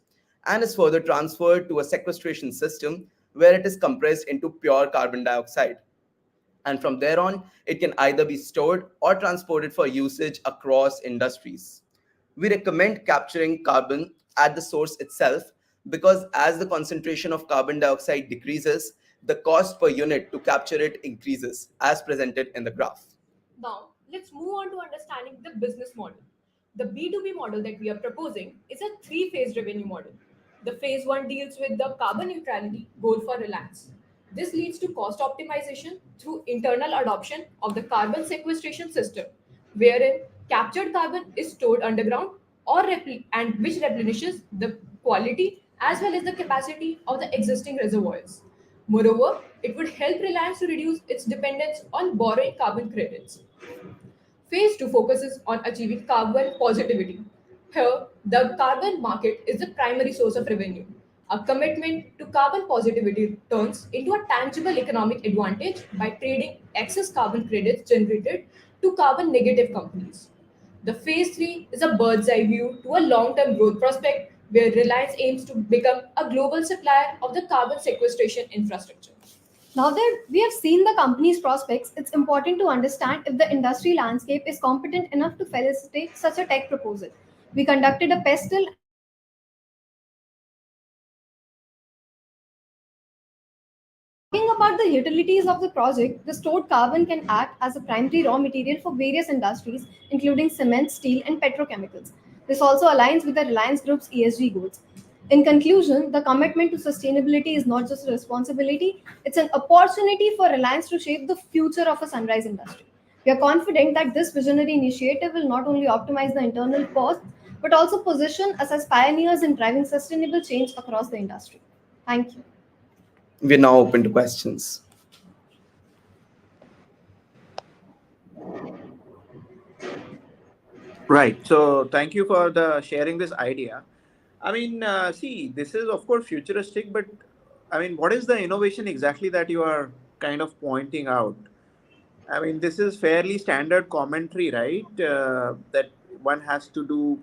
and is further transferred to a sequestration system where it is compressed into pure carbon dioxide. And from there on, it can either be stored or transported for usage across industries. We recommend capturing carbon at the source itself because as the concentration of carbon dioxide decreases, the cost per unit to capture it increases, as presented in the graph. Now, let's move on to understanding the business model. The B2B model that we are proposing is a three-phase revenue model. The phase one deals with the carbon neutrality goal for Reliance. This leads to cost optimization through internal adoption of the carbon sequestration system, wherein captured carbon is stored underground and which replenishes the quality as well as the capacity of the existing reservoirs. Moreover, it would help Reliance to reduce its dependence on borrowing carbon credits. Phase 2 focuses on achieving carbon positivity. Here, the carbon market is the primary source of revenue. A commitment to carbon positivity turns into a tangible economic advantage by trading excess carbon credits generated to carbon negative companies. The phase 3 is a bird's eye view to a long term growth prospect where Reliance aims to become a global supplier of the carbon sequestration infrastructure. Now that we have seen the company's prospects, it's important to understand if the industry landscape is competent enough to facilitate such a tech proposal. We conducted a pestle. Talking about the utilities of the project, the stored carbon can act as a primary raw material for various industries, including cement, steel, and petrochemicals. This also aligns with the Reliance Group's ESG goals. In conclusion, the commitment to sustainability is not just a responsibility, it's an opportunity for Reliance to shape the future of a sunrise industry. We are confident that this visionary initiative will not only optimize the internal costs, but also position us as pioneers in driving sustainable change across the industry. Thank you. We are now open to questions. Right. So thank you for the sharing this idea. I mean, see, this is of course futuristic, but I mean, what is the innovation exactly that you are kind of pointing out? I mean, this is fairly standard commentary, right? That one has to do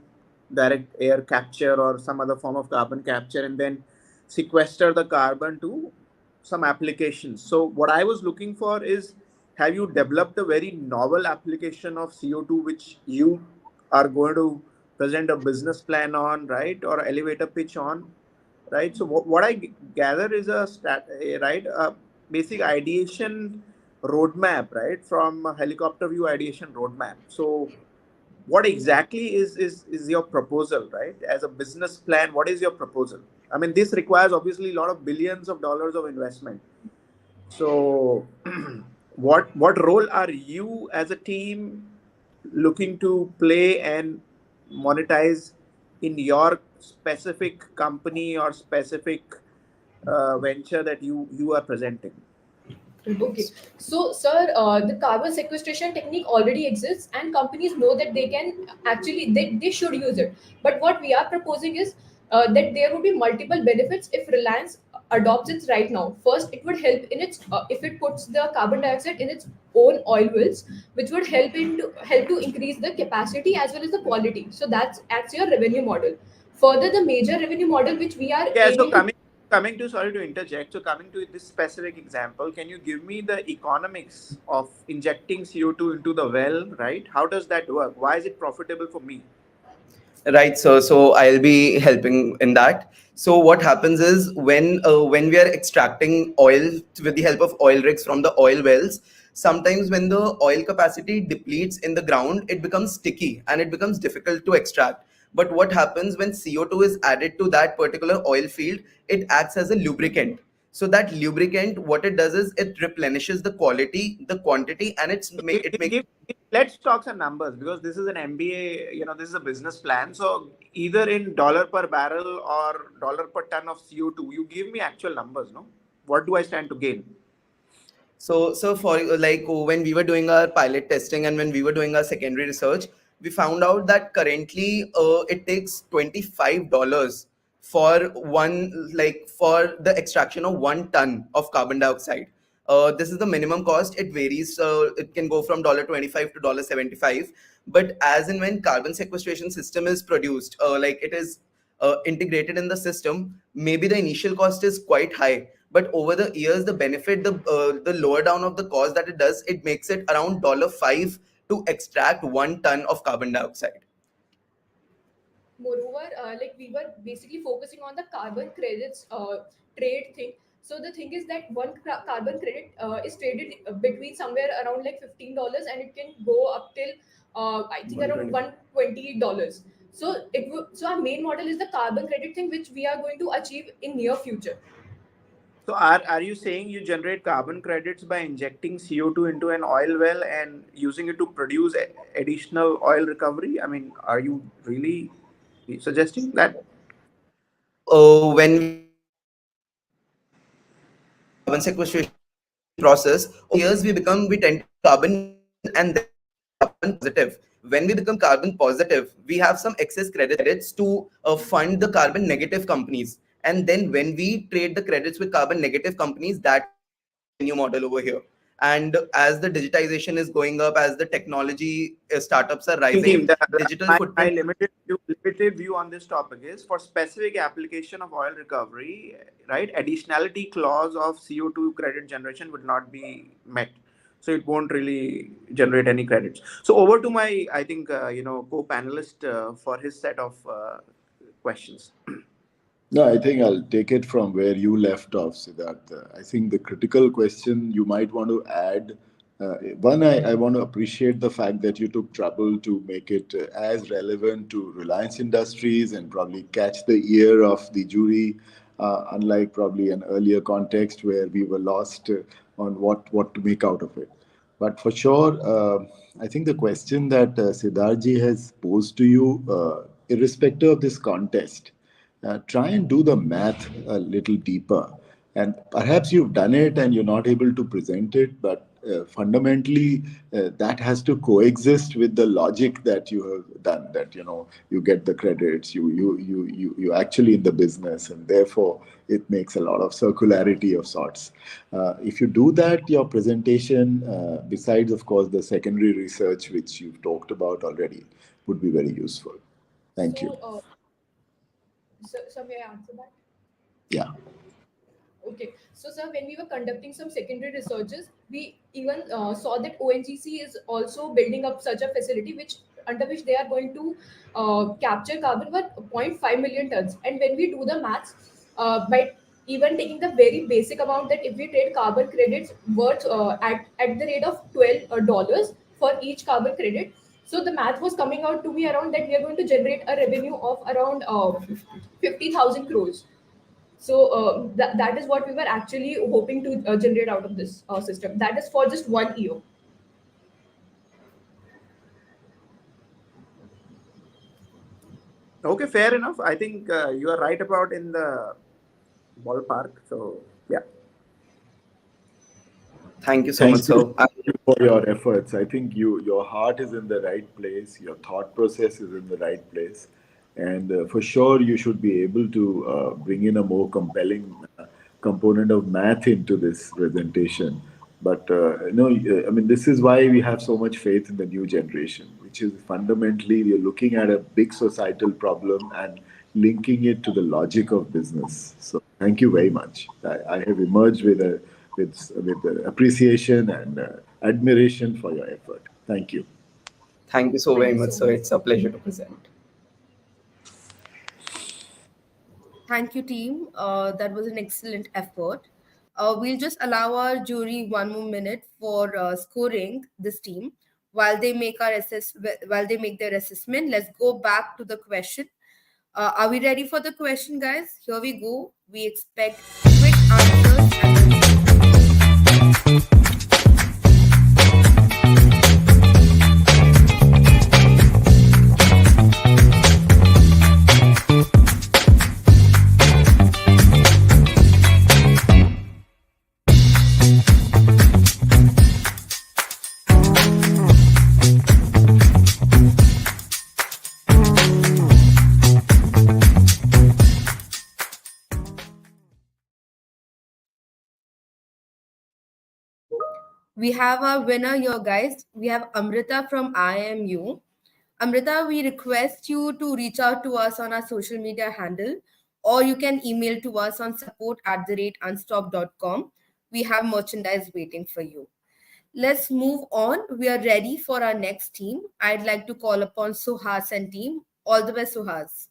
direct air capture or some other form of carbon capture and then sequester the carbon to some applications. So, what I was looking for is have you developed a very novel application of CO2 which you are going to present a business plan on, right? Or elevator pitch on, right? So what I gather is right, a basic ideation roadmap, right, from a helicopter view ideation roadmap. So what exactly is your proposal, right? As a business plan, what is your proposal? I mean, this requires obviously a lot of billions of dollars of investment. So what role are you as a team looking to play and monetize in your specific company or specific venture that you are presenting? Okay, so sir, the carbon sequestration technique already exists, and companies know that they can actually they should use it. But what we are proposing is that there would be multiple benefits if Reliance adopts it right now. First, it would help in its if it puts the carbon dioxide in its own oil wells, which would help to increase the capacity as well as the quality. So that's actually a revenue model. Further, the major revenue model which we are Yeah, so aiming to. coming to, sorry to interject. So coming to this specific example, can you give me the economics of injecting CO2 into the well, right? How does that work? Why is it profitable for me? Right, so I'll be helping in that. So what happens is when we are extracting oil with the help of oil rigs from the oil wells, sometimes when the oil capacity depletes in the ground, it becomes sticky and it becomes difficult to extract. But what happens when CO2 is added to that particular oil field, it acts as a lubricant. So that lubricant, what it does is it replenishes the quality, the quantity, and So it makes. let's talk some numbers, because this is an MBA, this is a business plan. So either in dollar per barrel or dollar per ton of CO2, you give me actual numbers, no? What do I stand to gain? So for like when we were doing our pilot testing and when we were doing our secondary research, we found out that currently it takes $25 for for the extraction of 1 ton of carbon dioxide. This is the minimum cost. It varies. It can go from $25 to $75. But as and when carbon sequestration system is produced, like it is integrated in the system, maybe the initial cost is quite high, but over the years the benefit, the lower down of the cost that it does, it makes it around $5 to extract 1 ton of carbon dioxide. Moreover, like we were basically focusing on the carbon credits trade thing. So the thing is that one carbon credit is traded between somewhere around like $15, and it can go up till I think around $120. So so our main model is the carbon credit thing, which we are going to achieve in near future. So are you saying you generate carbon credits by injecting CO2 into an oil well and using it to produce additional oil recovery? I mean, are you really suggesting that? So when we carbon sequestration process, over years we tend to become carbon neutral and then carbon positive. When we become carbon positive, we have some excess credits to fund the carbon negative companies. And then when we trade the credits with carbon negative companies, that is our revenue model over here. And as the digitization is going up, as the technology startups are Team, rising, digital my footprint. limited view on this topic is for specific application of oil recovery, right? Additionality clause of CO2 credit generation would not be met. So it won't really generate any credits. So over to my, I think, co-panelist for his set of questions. No, I think I'll take it from where you left off, Siddhartha. I think the critical question you might want to add, one, I want to appreciate the fact that you took trouble to make it as relevant to Reliance Industries and probably catch the ear of the jury, unlike probably an earlier context where we were lost on what to make out of it. But for sure, I think the question that Siddharji has posed to you, irrespective of this contest, try and do the math a little deeper. And perhaps you've done it and you're not able to present it, but fundamentally, that has to coexist with the logic that you have done. That you get the credits, you actually in the business, and therefore it makes a lot of circularity of sorts. If you do that, your presentation, besides of course the secondary research which you've talked about already, would be very useful. Thank you. So may I answer that? Yeah. Okay, so sir, when we were conducting some secondary researches, we even saw that ONGC is also building up such a facility, which under which they are going to capture carbon for zero point 0.5 million tons. And when we do the maths, by even taking the very basic amount that if we trade carbon credits worth at the rate of $12 for each carbon credit, so the math was coming out to be around that we are going to generate a revenue of around 50,000 crores. So that is what we were actually hoping to generate out of this system. That is for just 1 year. Okay, fair enough. I think you are right about in the ballpark. So yeah. Thank you so Thank much. you So, for your efforts. I think your heart is in the right place, your thought process is in the right place, and for sure you should be able to bring in a more compelling component of math into this presentation. But I mean, this is why we have so much faith in the new generation, which is fundamentally we're looking at a big societal problem and linking it to the logic of business. So thank you very much. I have emerged with appreciation and admiration for your effort. Thank you. thank you so Thank very you much. so So, much. it's a pleasure to present. Thank you, team. That was an excellent effort. We'll just allow our jury 1 more minute for scoring this team while they make while they make their assessment. Let's go back to the question. Are we ready for the question, guys? Here we go. We expect quick answers and we have our winner here, guys. We have Amrita from IMU. Amrita, we request you to reach out to us on our social media handle, or you can email to us on support@unstop.com. We have merchandise waiting for you. Let's move on. We are ready for our next team. I'd like to call upon Suhas and team. All the best, Suhas.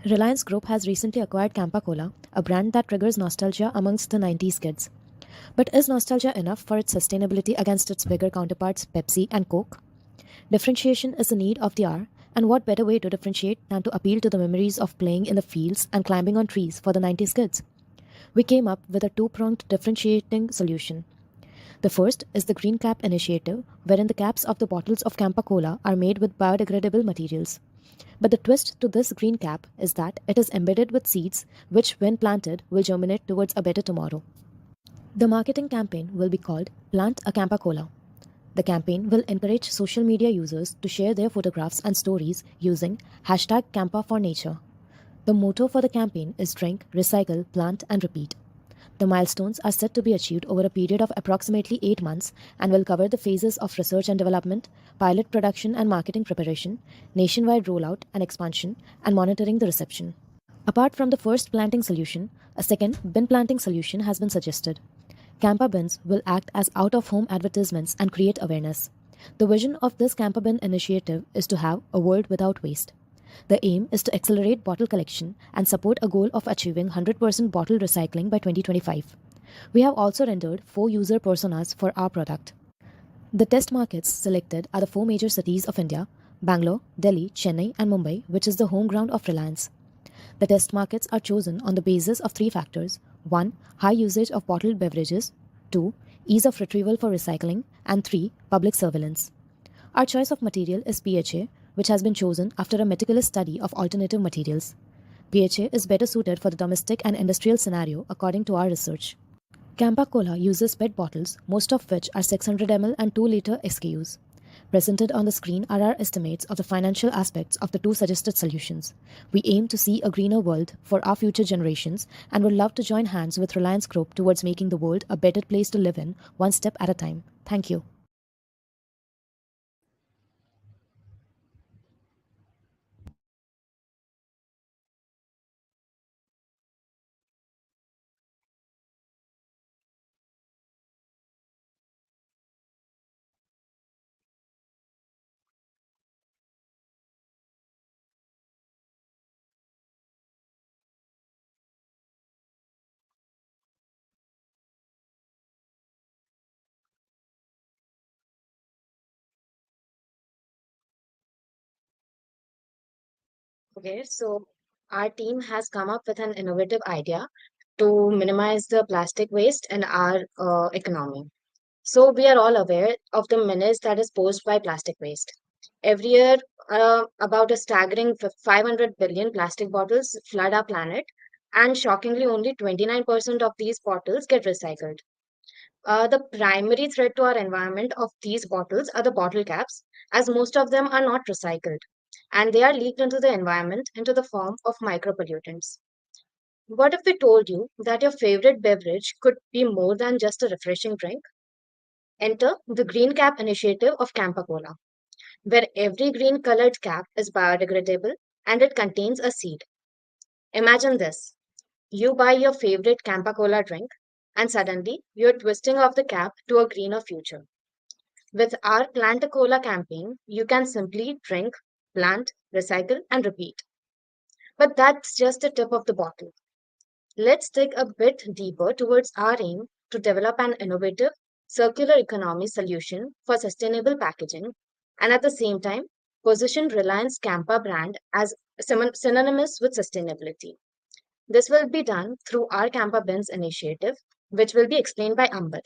Reliance Group has recently acquired Campa Cola, a brand that triggers nostalgia amongst the 90s kids. But is nostalgia enough for its sustainability against its bigger counterparts Pepsi and Coke? Differentiation is the need of the hour, and what better way to differentiate than to appeal to the memories of playing in the fields and climbing on trees for the 90s kids? We came up with a two-pronged differentiating solution. The first is the Green Cap initiative, wherein the caps of the bottles of Campa Cola are made with biodegradable materials. But the twist to this green cap is that it is embedded with seeds which, when planted, will germinate towards a better tomorrow. The marketing campaign will be called Plant a Campa Cola. The campaign will encourage social media users to share their photographs and stories using hashtag Campa for Nature. The motto for the campaign is drink, recycle, plant and repeat. The milestones are set to be achieved over a period of approximately 8 months and will cover the phases of research and development, pilot production and marketing preparation, nationwide rollout and expansion, and monitoring the reception. Apart from the first planting solution, a second bin planting solution has been suggested. Campa bins will act as out-of-home advertisements and create awareness. The vision of this Campa bin initiative is to have a world without waste. The aim is to accelerate bottle collection and support a goal of achieving 100% bottle recycling by 2025. We have also rendered 4 user personas for our product. The test markets selected are the 4 major cities of India: Bangalore, Delhi, Chennai, and Mumbai, which is the home ground of Reliance. The test markets are chosen on the basis of 3 factors: 1. High usage of bottled beverages, 2. Ease of retrieval for recycling, and 3. Public surveillance. Our choice of material is PHA, which has been chosen after a meticulous study of alternative materials. PHA is better suited for the domestic and industrial scenario according to our research. Campa Cola uses PET bottles, most of which are 600 ml and 2 liter SKUs. Presented on the screen are our estimates of the financial aspects of the 2 suggested solutions. We aim to see a greener world for our future generations and would love to join hands with Reliance Group towards making the world a better place to live in, one step at a time. Thank you. Okay, so our team has come up with an innovative idea to minimize the plastic waste in our economy. So we are all aware of the menace that is posed by plastic waste. Every year, about a staggering 500 billion plastic bottles flood our planet, and shockingly, only 29% of these bottles get recycled. The primary threat to our environment of these bottles are the bottle caps, as most of them are not recycled, and they are leaked into the environment into the form of micropollutants. What if we told you that your favorite beverage could be more than just a refreshing drink? Enter the Green Cap initiative of Campa Cola, where every green colored cap is biodegradable and it contains a seed. Imagine this: you buy your favorite Campa Cola drink, and suddenly you're twisting off the cap to a greener future. With our Plant a Cola campaign, you can simply drink, plant, recycle, and repeat. But that's just the tip of the bottle. Let's dig a bit deeper towards our aim to develop an innovative circular economy solution for sustainable packaging and at the same time position Reliance Campa brand as synonymous with sustainability. This will be done through our Campa Bins initiative, which will be explained by Amber.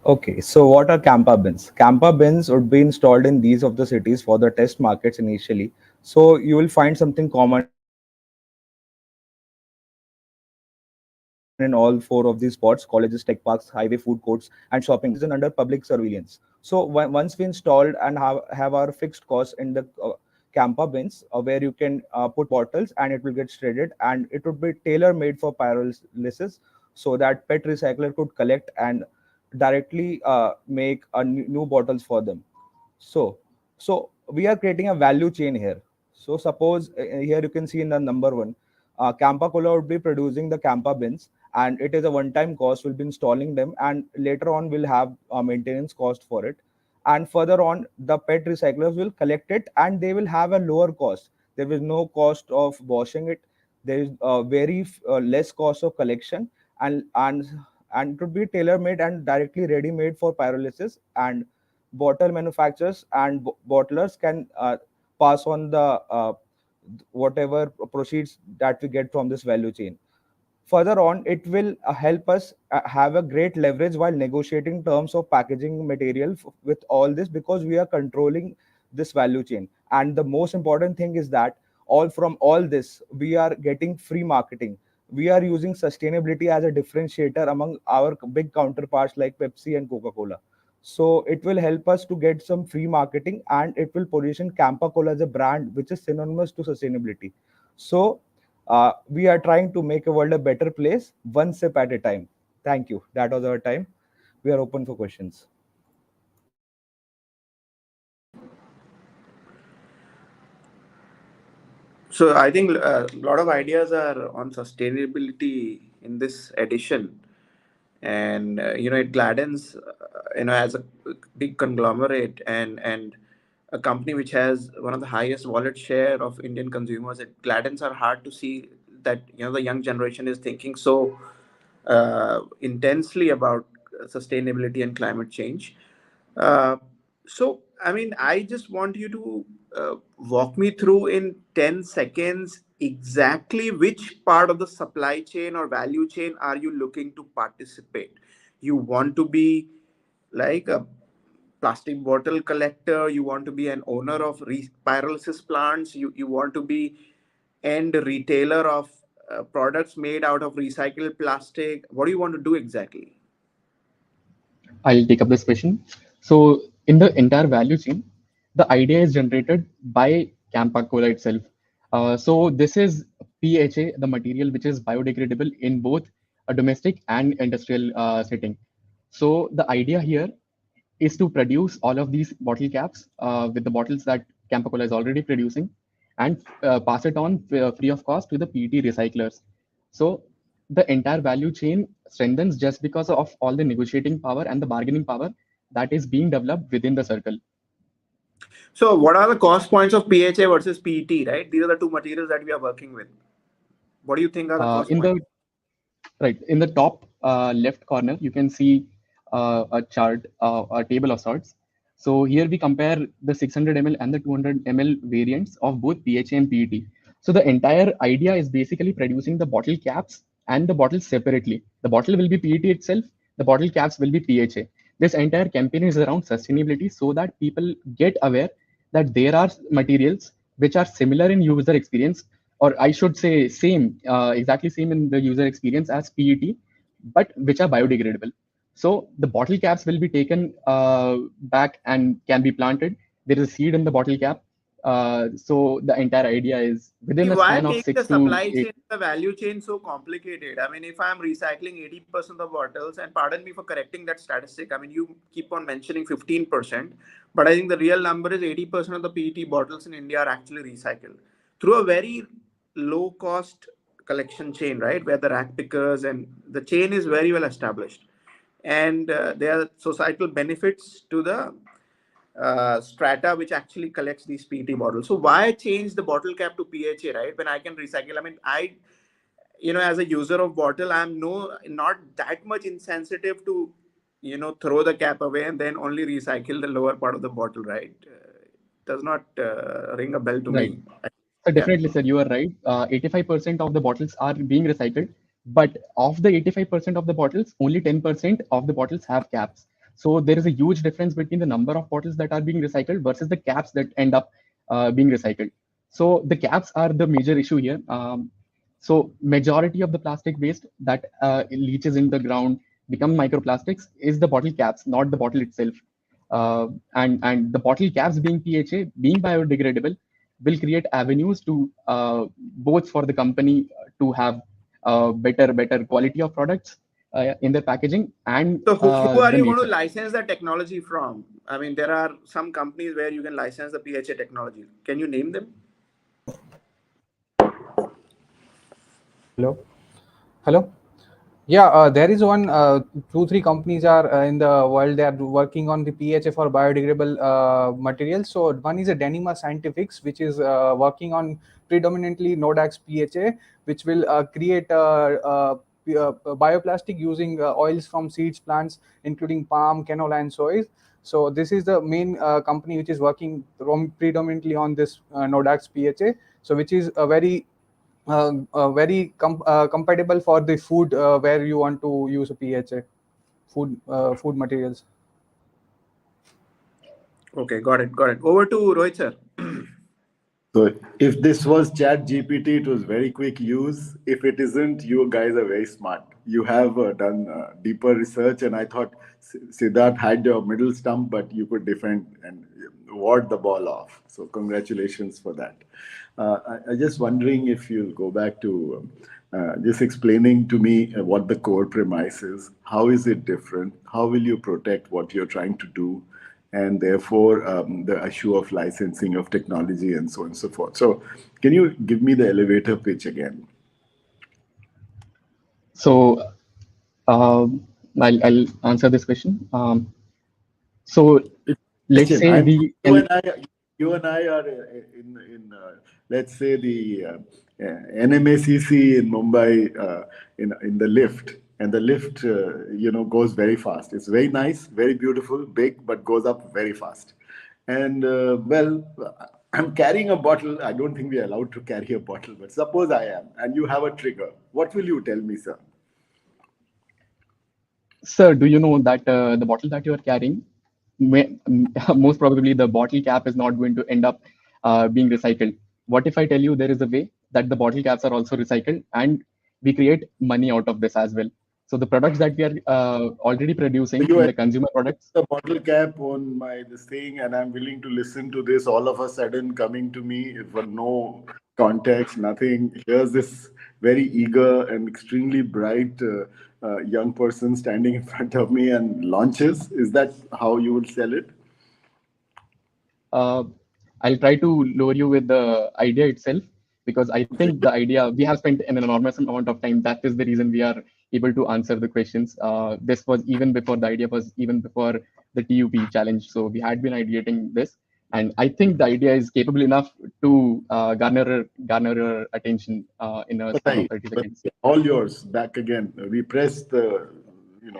Okay, so what are Campa bins? Campa bins would be installed in these of the cities for the test markets initially. So you will find something common in all four of these spots: colleges, tech parks, highway food courts, and shopping malls. These are provisioned under public surveillance. So once we installed and have our fixed costs in the Campa bins, where you can put bottles and it will get shredded, and it would be tailor made for pyrolysis so that PET recycler could collect and directly make new bottles for them. So so we are creating a value chain here. So suppose here you can see in the number one, Campa Cola would be producing the Campa bins, and it is a one-time cost. We'll be installing them, and later on we'll have a maintenance cost for it. And further on, the PET recyclers will collect it, and they will have a lower cost. There is no cost of washing it. There is very less cost of collection, and it would be tailor-made and directly ready-made for pyrolysis. And bottle manufacturers and bottlers can pass on the whatever proceeds that we get from this value chain. Further on, it will help us have a great leverage while negotiating terms of packaging material with all this, because we are controlling this value chain. And the most important thing is that all this, we are getting free marketing. We are using sustainability as a differentiator among our big counterparts like Pepsi and Coca-Cola. So it will help us to get some free marketing, and it will position Campa Cola as a brand which is synonymous to sustainability. So we are trying to make a world a better place, one sip at a time. Thank you. That was our time. We are open for questions. So I think a lot of ideas are on sustainability in this edition, and it gladdens, as a big conglomerate and a company which has one of the highest wallet share of Indian consumers. It gladdens our heart to see that the young generation is thinking so intensely about sustainability and climate change. Uh, so, I mean, I just want you to walk me through in 10 seconds exactly which part of the supply chain or value chain are you looking to participate. You want to be like a plastic bottle collector, you want to be an owner of pyrolysis plants, you want to be end retailer of products made out of recycled plastic. What do you want to do exactly? I'll take up this question. So, in the entire value chain, the idea is generated by Campa Cola itself. So, this is PHA, the material which is biodegradable in both a domestic and industrial setting. So, the idea here is to produce all of these bottle caps with the bottles that Campa Cola is already producing, and pass it on free of cost to the PET recyclers. So the entire value chain strengthens just because of all the negotiating power and the bargaining power that is being developed within the circle. So, what are the cost points of PHA versus PET, right? These are the two materials that we are working with. What do you think are the cost In points? in the top left corner, you can see a chart, a table of sorts. So here we compare the 600 ml and the 200 ml variants of both PHA and PET. So the entire idea is basically producing the bottle caps and the bottles separately. The bottle will be PET itself, the bottle caps will be PHA. This entire campaign is around sustainability so that people get aware that there are materials which are similar in user experience, or I should say same, exactly same in the user experience as PET, but which are biodegradable. So the bottle caps will be taken back and can be planted. There is a seed in the bottle cap. So the entire idea is within a Why span of make the 6 to supply 8. chain, the value chain so complicated? I mean, if I'm recycling 80% of bottles, and pardon me for correcting that statistic, I mean, you keep on mentioning 15%, but I think the real number is 80% of the PET bottles in India are actually recycled through a very low cost collection chain, right? Where the rack pickers and the chain is very well established. And there are societal benefits to the strata which actually collects these PET bottles. So why change the bottle cap to PHA, right? When I can recycle. I mean, as a user of bottle, I'm not that much insensitive to, throw the cap away and then only recycle the lower part of the bottle, right? Does not ring a bell to Right. me. So Yeah. definitely, sir, you are right. 85% of the bottles are being recycled, but of the 85% of the bottles, only 10% of the bottles have caps. So there is a huge difference between the number of bottles that are being recycled versus the caps that end up being recycled. So the caps are the major issue here. So majority of the plastic waste that leaches in the ground become microplastics is the bottle caps, not the bottle itself. And the bottle caps being PHA, being biodegradable, will create avenues to both for the company to have better quality of products in their packaging and So who are the you going to nature. license the technology from? I mean, there are some companies where you can license the PHA technology. Can you name them? Hello. Hello. Yeah, there is one, two, three companies are in the world. They are working on the PHA for biodegradable materials. So one is a Denima Scientifics, which is working on predominantly Nodax PHA, which will create bioplastic using oils from seeds plants, including palm, canola, and soy. So this is the main company which is working predominantly on this Nodax PHA. So which is a very compatible for the food where you want to use a PHA food materials. Okay, got it, got it. Over to Rohit sir. So if this was Chat GPT, it was very quick use. If it isn't, you guys are very smart. You have done deeper research, and I thought Siddharth had your middle stump, but you could defend and ward the ball off. So congratulations for that. I just wondering if you'll go back to just explaining to me what the core premise is. How is it different? How will you protect what you're trying to do? And therefore the issue of licensing of technology and so on and so forth. So can you give me the elevator pitch again? So I'll answer this question. So let's Question. say we can. You and I are in let's say the NMACC in Mumbai in the lift, and the lift goes very fast. It's very nice, very beautiful, big, but goes up very fast. And I'm carrying a bottle. I don't think we're allowed to carry a bottle, but suppose I am, and you have a trigger. What will you tell me, sir? Sir, do you know that the bottle that you are carrying, most probably the bottle cap is not going to end up being recycled? What if I tell you there is a way that the bottle caps are also recycled and we create money out of this as well? So the products that we are already producing You in the consumer products. the bottle cap on my this thing, and I'm willing to listen to this. All of a sudden, coming to me for no context, nothing. Here's this very eager and extremely bright young person standing in front of me and launches. Is that how you would sell it? uh, I'll try to lure you with the idea itself because I think the idea we have spent an enormous amount of time. That is the reason we are able to answer the questions. This was even before the idea was even before the TUP challenge. So we had been ideating this, and I think the idea is capable enough to garner your attention in a span of 30 But seconds. all yours. Back again. We press the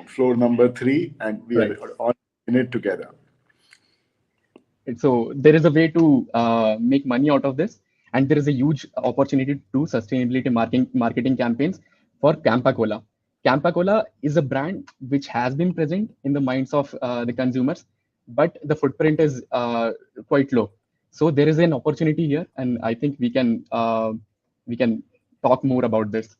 floor number 3, and we Right. are all in it together. So there is a way to make money out of this, and there is a huge opportunity to do sustainability marketing campaigns for Campa Cola. Campa Cola is a brand which has been present in the minds of the consumers, but the footprint is quite low. So there is an opportunity here, and I think we can talk more about this.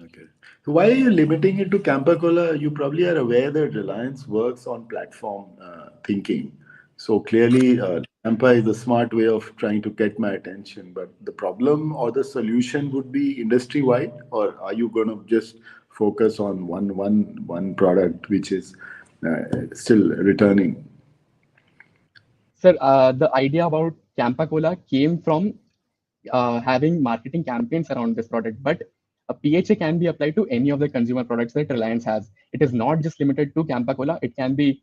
Okay. So why are you limiting it to Campa Cola? You probably are aware that Reliance works on platform thinking. So clearly, Campa is a smart way of trying to get my attention. But the problem or the solution would be industry wide, or are you going to just focus on one product which is still returning? Sir, the idea about Campa Cola came from having marketing campaigns around this product, but a PHA can be applied to any of the consumer products that Reliance has. It is not just limited to Campa Cola. It can be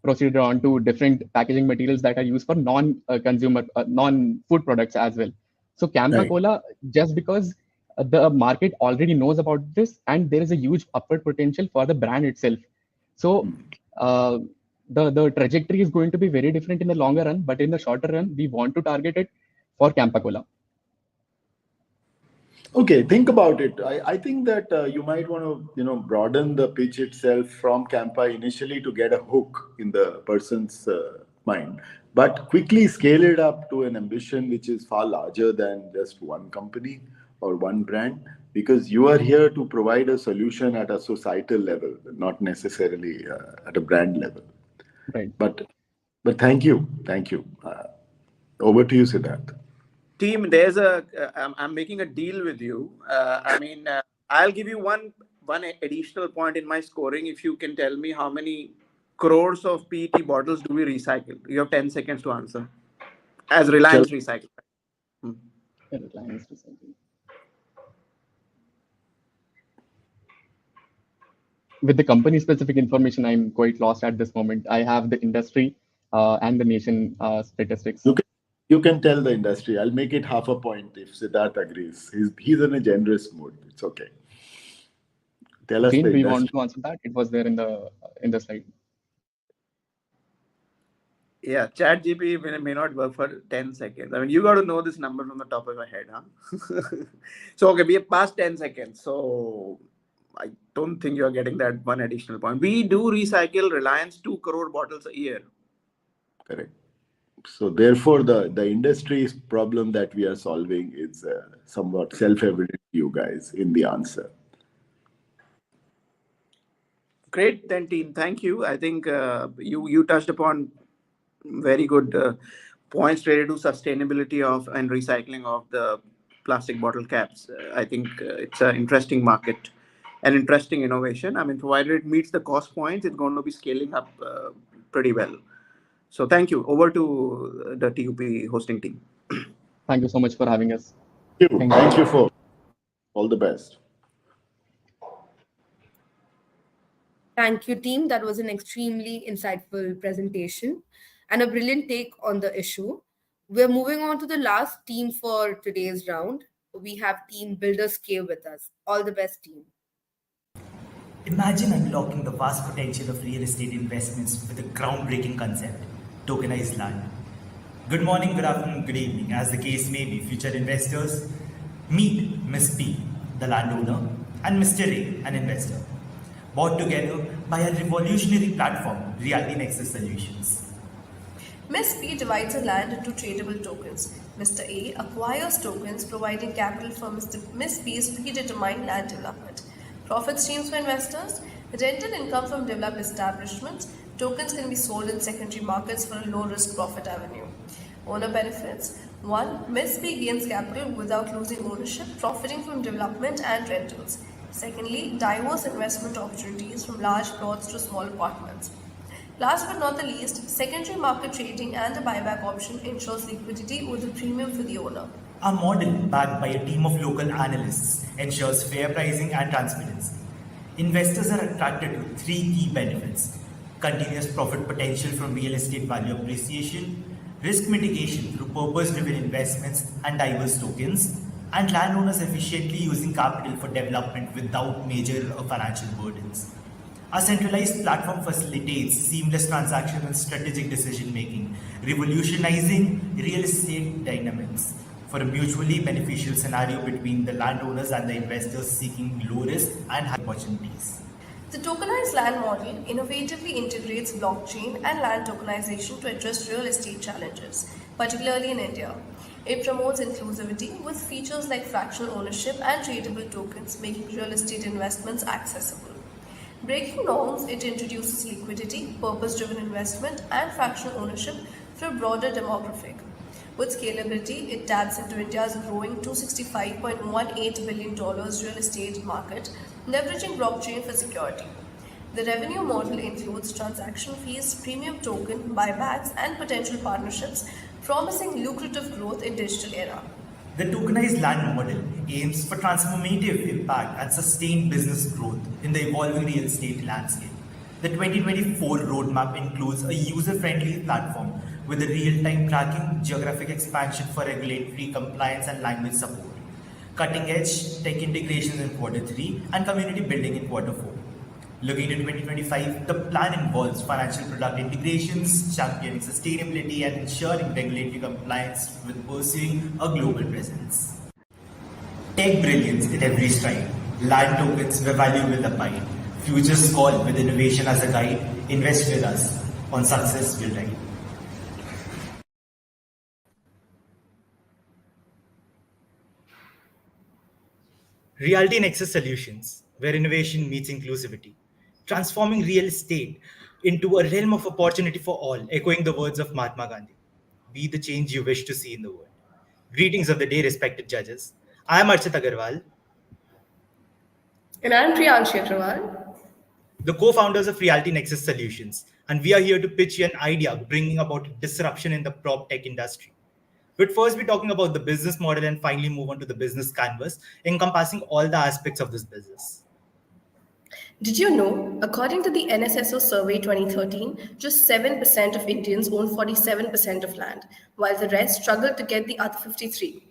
proceeded on to different packaging materials that are used for non-consumer, non-food products as well. So Campa Right. Cola, just because the market already knows about this, and there is a huge upward potential for the brand itself. So uh, the trajectory is going to be very different in the longer run, but in the shorter run, we want to target it for Campa Cola. Okay, think about it. I think that you might want to, broaden the pitch itself from Campa initially to get a hook in the person's mind, but quickly scale it up to an ambition which is far larger than just one company or one brand, because you are here to provide a solution at a societal level, not necessarily at a brand level. Right. But thank you, thank you. Over to you, Siddharth. Team, I'm making a deal with you. I'll give you one additional point in my scoring if you can tell me how many crores of PET bottles do we recycle. You have 10 seconds to answer. As Reliance Recycle. Reliance Recycle. With the company specific information, I'm quite lost at this moment. I have the industry and the nation statistics. You can tell the industry. I'll make it half a point if Siddharth agrees. He's in a generous mood. It's okay. Tell us Jane, the do you industry. want to answer that? It was there in the slide. Yeah, ChatGPT may not work for 10 seconds. I mean, you got to know this number from the top of your head, huh? So, okay, we have passed 10 seconds. So, I don't think you're getting that one additional point. We do recycle Reliance 2 crore bottles a year. Correct. So, therefore, the industry's problem that we are solving is somewhat self-evident to you guys in the answer. Great, then, team. Thank you. I think you touched upon very good points related to sustainability of and recycling of the plastic bottle caps. I think it's an interesting market, an interesting innovation. I mean, provided it meets the cost points, it's going to be scaling up pretty well. So thank you. Over to the T.U.P hosting team. Thank you so much for having us. Thank you for all the best. Thank you, team. That was an extremely insightful presentation and a brilliant take on the issue. We're moving on to the last team for today's round. We have Team Builders K with us. All the best, team. Imagine unlocking the vast potential of real estate investments with a groundbreaking concept, tokenized land. Good morning, good afternoon, good evening, as the case may be, future investors. Meet Miss P, the landowner, and Mr. A, an investor, brought together by a revolutionary platform, Reality Nexus Solutions. Ms. P divides her land into tradable tokens. Mr. A acquires tokens, providing capital for Ms. P's predetermined land development. Profit streams for investors, rental income from developed establishments. Tokens can be sold in secondary markets for a low-risk profit avenue. Owner benefits. 1. Ms. P gains capital without losing ownership, profiting from development and rentals. Secondly, diverse investment opportunities from large plots to small apartments. Last but not the least, secondary market trading and the buyback option ensures liquidity with a premium for the owner. Our model, backed by a team of local analysts, ensures fair pricing and transparency. Investors are attracted to three key benefits: continuous profit potential from real estate value appreciation, risk mitigation through purpose-driven investments and diverse tokens, and landowners efficiently using capital for development without major financial burdens. Our centralized platform facilitates seamless transaction and strategic decision making, revolutionizing real estate dynamics for a mutually beneficial scenario between the landowners and the investors seeking low risk and high opportunities. The tokenized land model innovatively integrates blockchain and land tokenization to address real estate challenges, particularly in India. It promotes inclusivity with features like fractional ownership and tradable tokens, making real estate investments accessible. Breaking norms, it introduces liquidity, purpose driven investment, and fractional ownership for a broader demographic. With scalability, it taps into India's growing $265.18 billion real estate market, leveraging blockchain for security. The revenue model includes transaction fees, premium token, buybacks, and potential partnerships, promising lucrative growth in digital era. The tokenized land model aims for transformative impact and sustained business growth in the evolving real estate landscape. The 2024 roadmap includes a user-friendly platform with a real-time tracking, geographic expansion for regulatory compliance and language support, cutting-edge tech integrations in Q3, and community building in Q4. Looking to 2025, the plan involves financial product integrations, championing sustainability, and ensuring regulatory compliance with pursuing a global presence. Take brilliance in every stride. Land tokens where value will abide. Futures call with innovation as a guide. Invest with us. On success will ride. Reality Nexus Solutions, where innovation meets inclusivity, transforming real estate into a realm of opportunity for all, echoing the words of Mahatma Gandhi. Be the change you wish to see in the world. Greetings of the day, respected judges. I am Archit Agarwal, And I'm Priyanshi Agrawal. the co-founders of Reality Nexus Solutions, and we are here to pitch you an idea bringing about disruption in the prop tech industry. But first, we're talking about the business model and finally move on to the business canvas, encompassing all the aspects of this business. Did you know, according to the NSSO survey 2013, just 7% of Indians own 47% of land, while the rest struggle to get the other 53.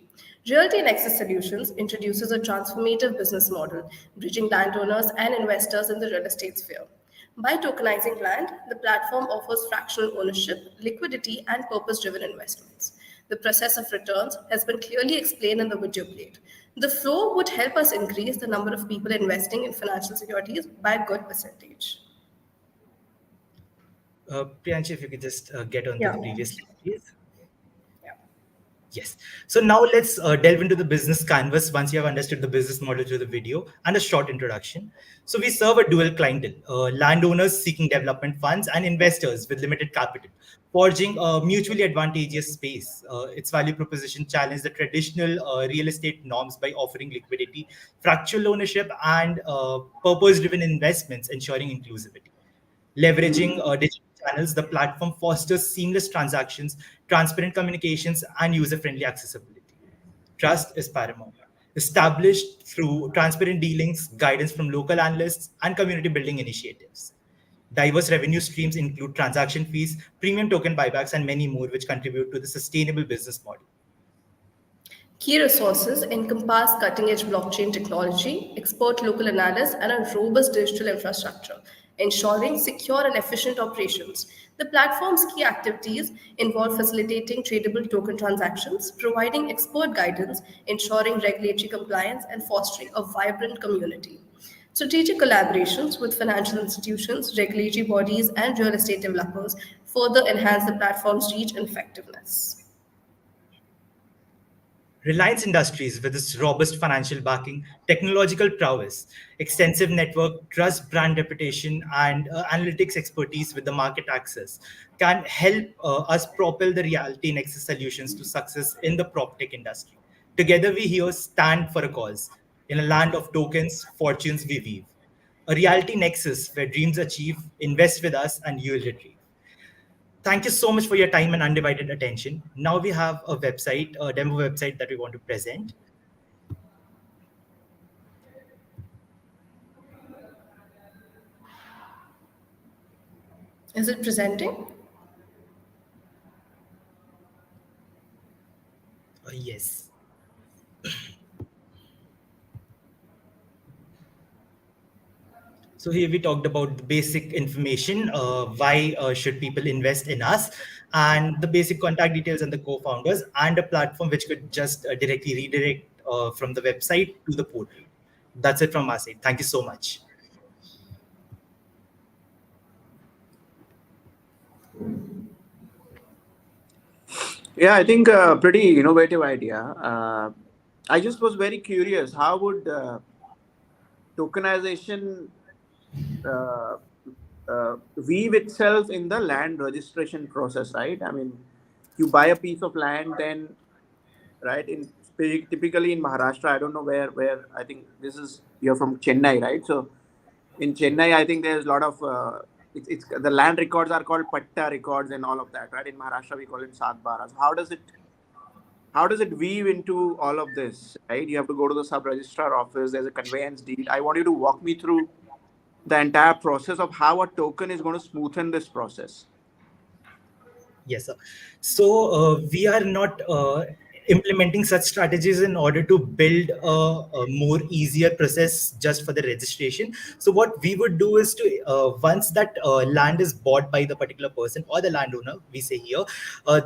Realty Nexus Solutions introduces a transformative business model, bridging landowners and investors in the real estate sphere. By tokenizing land, the platform offers fractional ownership, liquidity, and purpose driven investments. The process of returns has been clearly explained in the video played. The flow would help us increase the number of people investing in financial securities by a good percentage. Priyanshi, if you could just get on to Yeah. the previous slide, please. Yes. So now let's delve into the business canvas once you have understood the business model through the video and a short introduction. So we serve a dual clientele, landowners seeking development funds and investors with limited capital, forging a mutually advantageous space. Its value proposition challenges the traditional real estate norms by offering liquidity, fractional ownership, and purpose-driven investments, ensuring inclusivity. Leveraging digital channels, the platform fosters seamless transactions, transparent communications, and user-friendly accessibility. Trust is paramount. Established through transparent dealings, guidance from local analysts, and community building initiatives. Diverse revenue streams include transaction fees, premium token buybacks, and many more, which contribute to the sustainable business model. Key resources encompass cutting edge blockchain technology, expert local analysis, and a robust digital infrastructure, ensuring secure and efficient operations. The platform's key activities involve facilitating tradable token transactions, providing expert guidance, ensuring regulatory compliance, and fostering a vibrant community. Strategic collaborations with financial institutions, regulatory bodies, and real estate developers further enhance the platform's reach and effectiveness. Reliance Industries, with its robust financial backing, technological prowess, extensive network, trust brand reputation, and analytics expertise with the market access, can help us propel the Reality Nexus solutions to success in the prop tech industry. Together, we here stand for a cause. In a land of tokens, fortunes we weave. A Reality Nexus where dreams achieve, invest with us, and you will retrieve. Thank you so much for your time and undivided attention. Now we have a website, a demo website that we want to present. Is it presenting? Yes. So here we talked about the basic information, why should people invest in us, and the basic contact details and the co-founders, and a platform which could just directly redirect from the website to the portal. That's it from our side. Thank you so much. Yeah, I think a pretty innovative idea. I just was very curious. How would tokenization uh, weave itself in the land registration process, right? I mean, you buy a piece of land, then right typically in Maharashtra. I don't know where. I think this is you're from Chennai, right? So in Chennai, I think there's a lot of it's the land records are called patta records and all of that, right? In Maharashtra, we call it satbaras. How does it weave into all of this, right? You have to go to the sub registrar office. There's a conveyance deed. I want you to walk me through the entire process of how a token is going to smoothen this process. Yes, sir. So we are not implementing such strategies in order to build a more easier process just for the registration. So what we would do is to once that land is bought by the particular person or the landowner, we say here,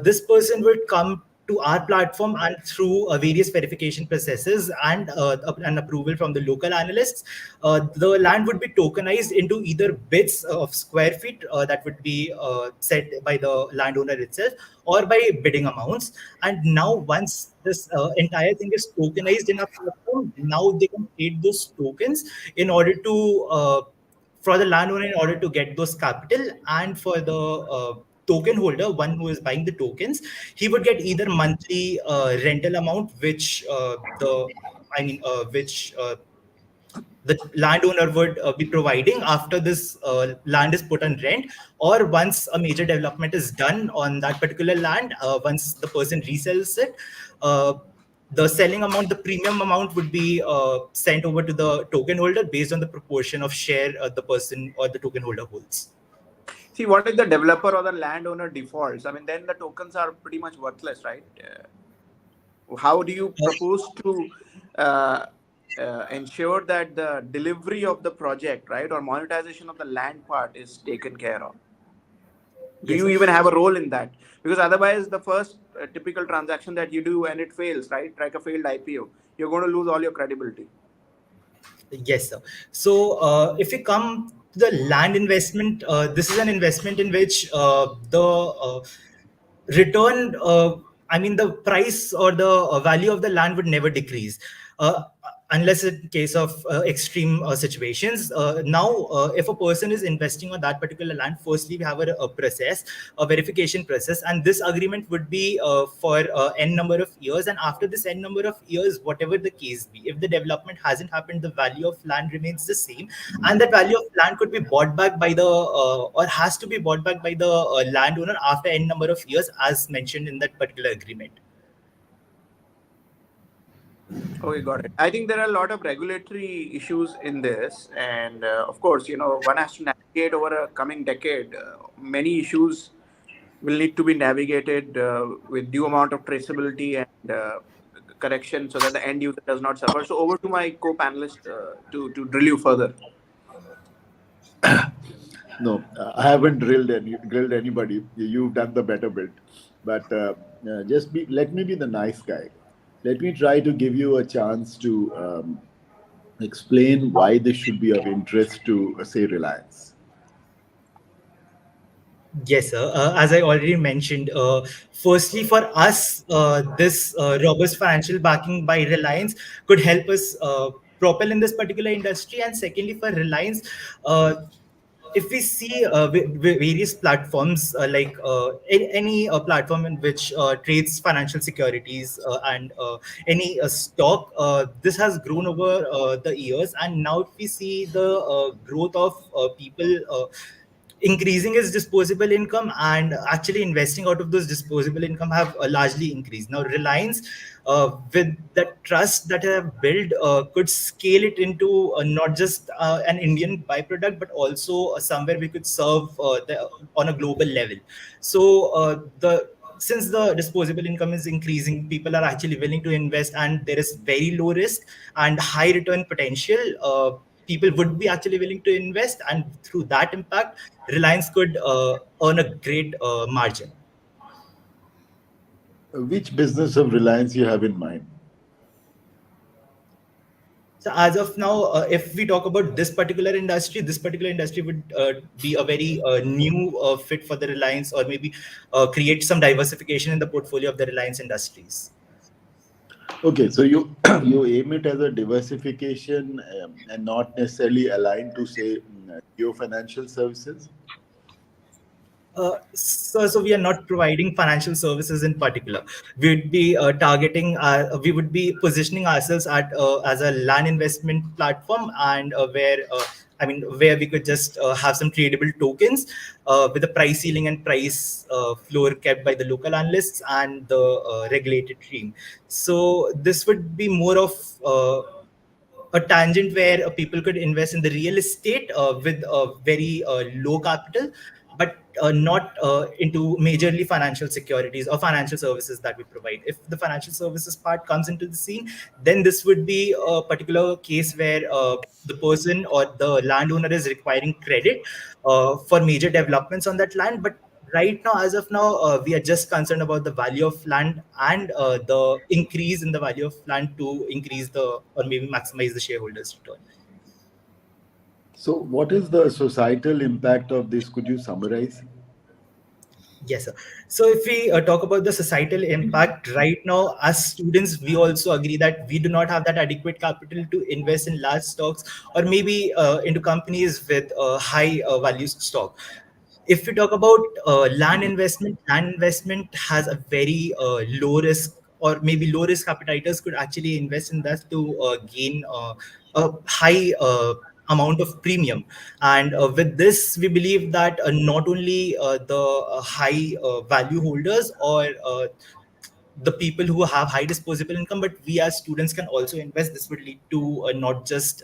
this person would come to our platform, and through various verification processes and an approval from the local analysts, the land would be tokenized into either bits of square feet that would be set by the landowner itself, or by bidding amounts. And now once this entire thing is tokenized in our platform, now they can trade those tokens in order to for the landowner, in order to get those capital, and for the token holder, one who is buying the tokens, he would get either monthly rental amount, which the I mean which the landowner would be providing after this land is put on rent, or once a major development is done on that particular land, once the person resells it, uh, the selling amount, the premium amount, would be sent over to the token holder based on the proportion of share the person or the token holder holds. See, what if the developer or the landowner defaults? I mean, then the tokens are pretty much worthless, right? How do you propose to ensure that the delivery of the project, right, or monetization of the land part is taken care of? Do Yes, you sir. even have a role in that? Because otherwise, the first typical transaction that you do and it fails, right, like a failed IPO, you're going to lose all your credibility. Yes, sir. So, if we come to the land investment, this is an investment in which the return, I mean, the price or the value of the land would never decrease. Unless in case of extreme situations. Now, if a person is investing on that particular land, firstly we have a process, a verification process, and this agreement would be for n number of years. And after this n number of years, whatever the case be, if the development hasn't happened, the value of land remains the same, and that value of land could be bought back by the or has to be bought back by the landowner after n number of years, as mentioned in that particular agreement. Okay, got it. I think there are a lot of regulatory issues in this, and of course, one has to navigate over a coming decade. Many issues will need to be navigated with due amount of traceability and correction, so that the end user does not suffer. So, over to my co-panelist to drill you further. No, I haven't grilled anybody. You've done the better bit, but let me be the nice guy. Let me try to give you a chance to explain why this should be of interest to, say, Reliance. Yes, sir. As I already mentioned, firstly, for us, this robust financial backing by Reliance could help us propel in this particular industry. And secondly, for Reliance, if we see various platforms any platform in which trades financial securities and any stock, this has grown over the years. And now, if we see the growth of people increasing his disposable income and actually investing out of those disposable income, have largely increased. Now, Reliance, with the trust that I have built, could scale it into not just an Indian byproduct, but also somewhere we could serve on a global level. So, the since the disposable income is increasing, people are actually willing to invest, and there is very low risk and high return potential. people would be actually willing to invest, and through that impact, Reliance could earn a great margin. Which business of Reliance you have in mind? So as of now, if we talk about this particular industry would be a very new fit for the Reliance, or maybe create some diversification in the portfolio of the Reliance Industries. Okay, so you you aim it as a diversification and not necessarily aligned to say Geo Financial Services. So we are not providing financial services in particular. We would be positioning ourselves as a land investment platform, and where we could just have some tradable tokens with the price ceiling and price floor kept by the local analysts and the regulated team. So this would be more of a tangent where people could invest in the real estate with a very low capital, but not into majorly financial securities or financial services that we provide. If the financial services part comes into the scene, then this would be a particular case where the person or the landowner is requiring credit for major developments on that land. But right now, as of now, we are just concerned about the value of land and the increase in the value of land to increase the, or maybe maximize the shareholders return. So, what is the societal impact of this? Could you summarize? Yes, sir. So if we talk about the societal impact right now, as students, we also agree that we do not have that adequate capital to invest in large stocks, or maybe into companies with high value stock. If we talk about land investment has a very low risk, or maybe low risk appetiters could actually invest in that to gain a high amount of premium. And with this, we believe that not only the high value holders, or the people who have high disposable income, but we as students can also invest. This would lead to not just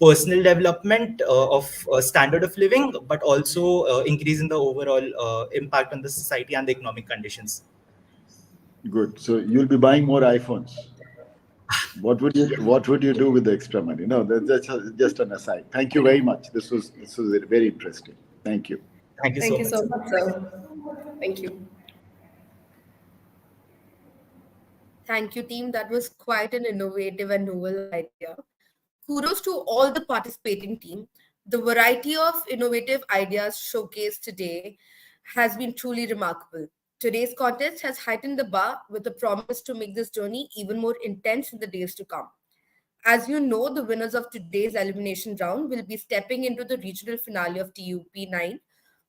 personal development of standard of living, but also increase in the overall impact on the society and the economic conditions. Good. So you'll be buying more iPhones. What would you do with the extra money? No, that's just an aside. Thank you very much. This was very interesting. Thank you. Thank you Thank so you much, so sir. much, sir. Thank you. Thank you, team. That was quite an innovative and novel idea. Kudos to all the participating team. The variety of innovative ideas showcased today has been truly remarkable. Today's contest has heightened the bar with the promise to make this journey even more intense in the days to come. As you know, the winners of today's elimination round will be stepping into the regional finale of TUP 9,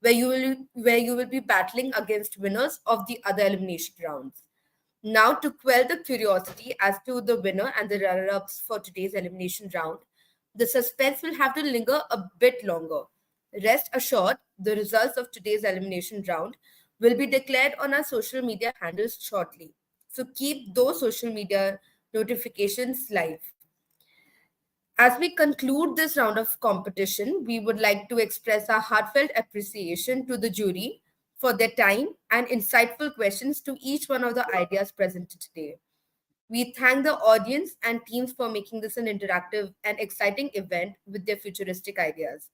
where you will be battling against winners of the other elimination rounds. Now, to quell the curiosity as to the winner and the runner ups for today's elimination round, the suspense will have to linger a bit longer. Rest assured, the results of today's elimination round will be declared on our social media handles shortly. So keep those social media notifications live. As we conclude this round of competition, we would like to express our heartfelt appreciation to the jury for their time and insightful questions to each one of the ideas presented today. We thank the audience and teams for making this an interactive and exciting event with their futuristic ideas.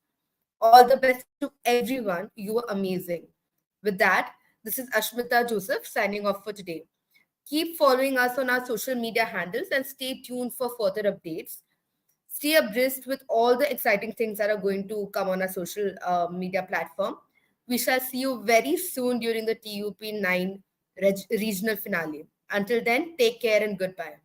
All the best to everyone. You were amazing. With that, this is Ashmita Joseph signing off for today. Keep following us on our social media handles and stay tuned for further updates. Stay abreast with all the exciting things that are going to come on our social media platform. We shall see you very soon during the TUP 9 regional finale. Until then, take care and goodbye.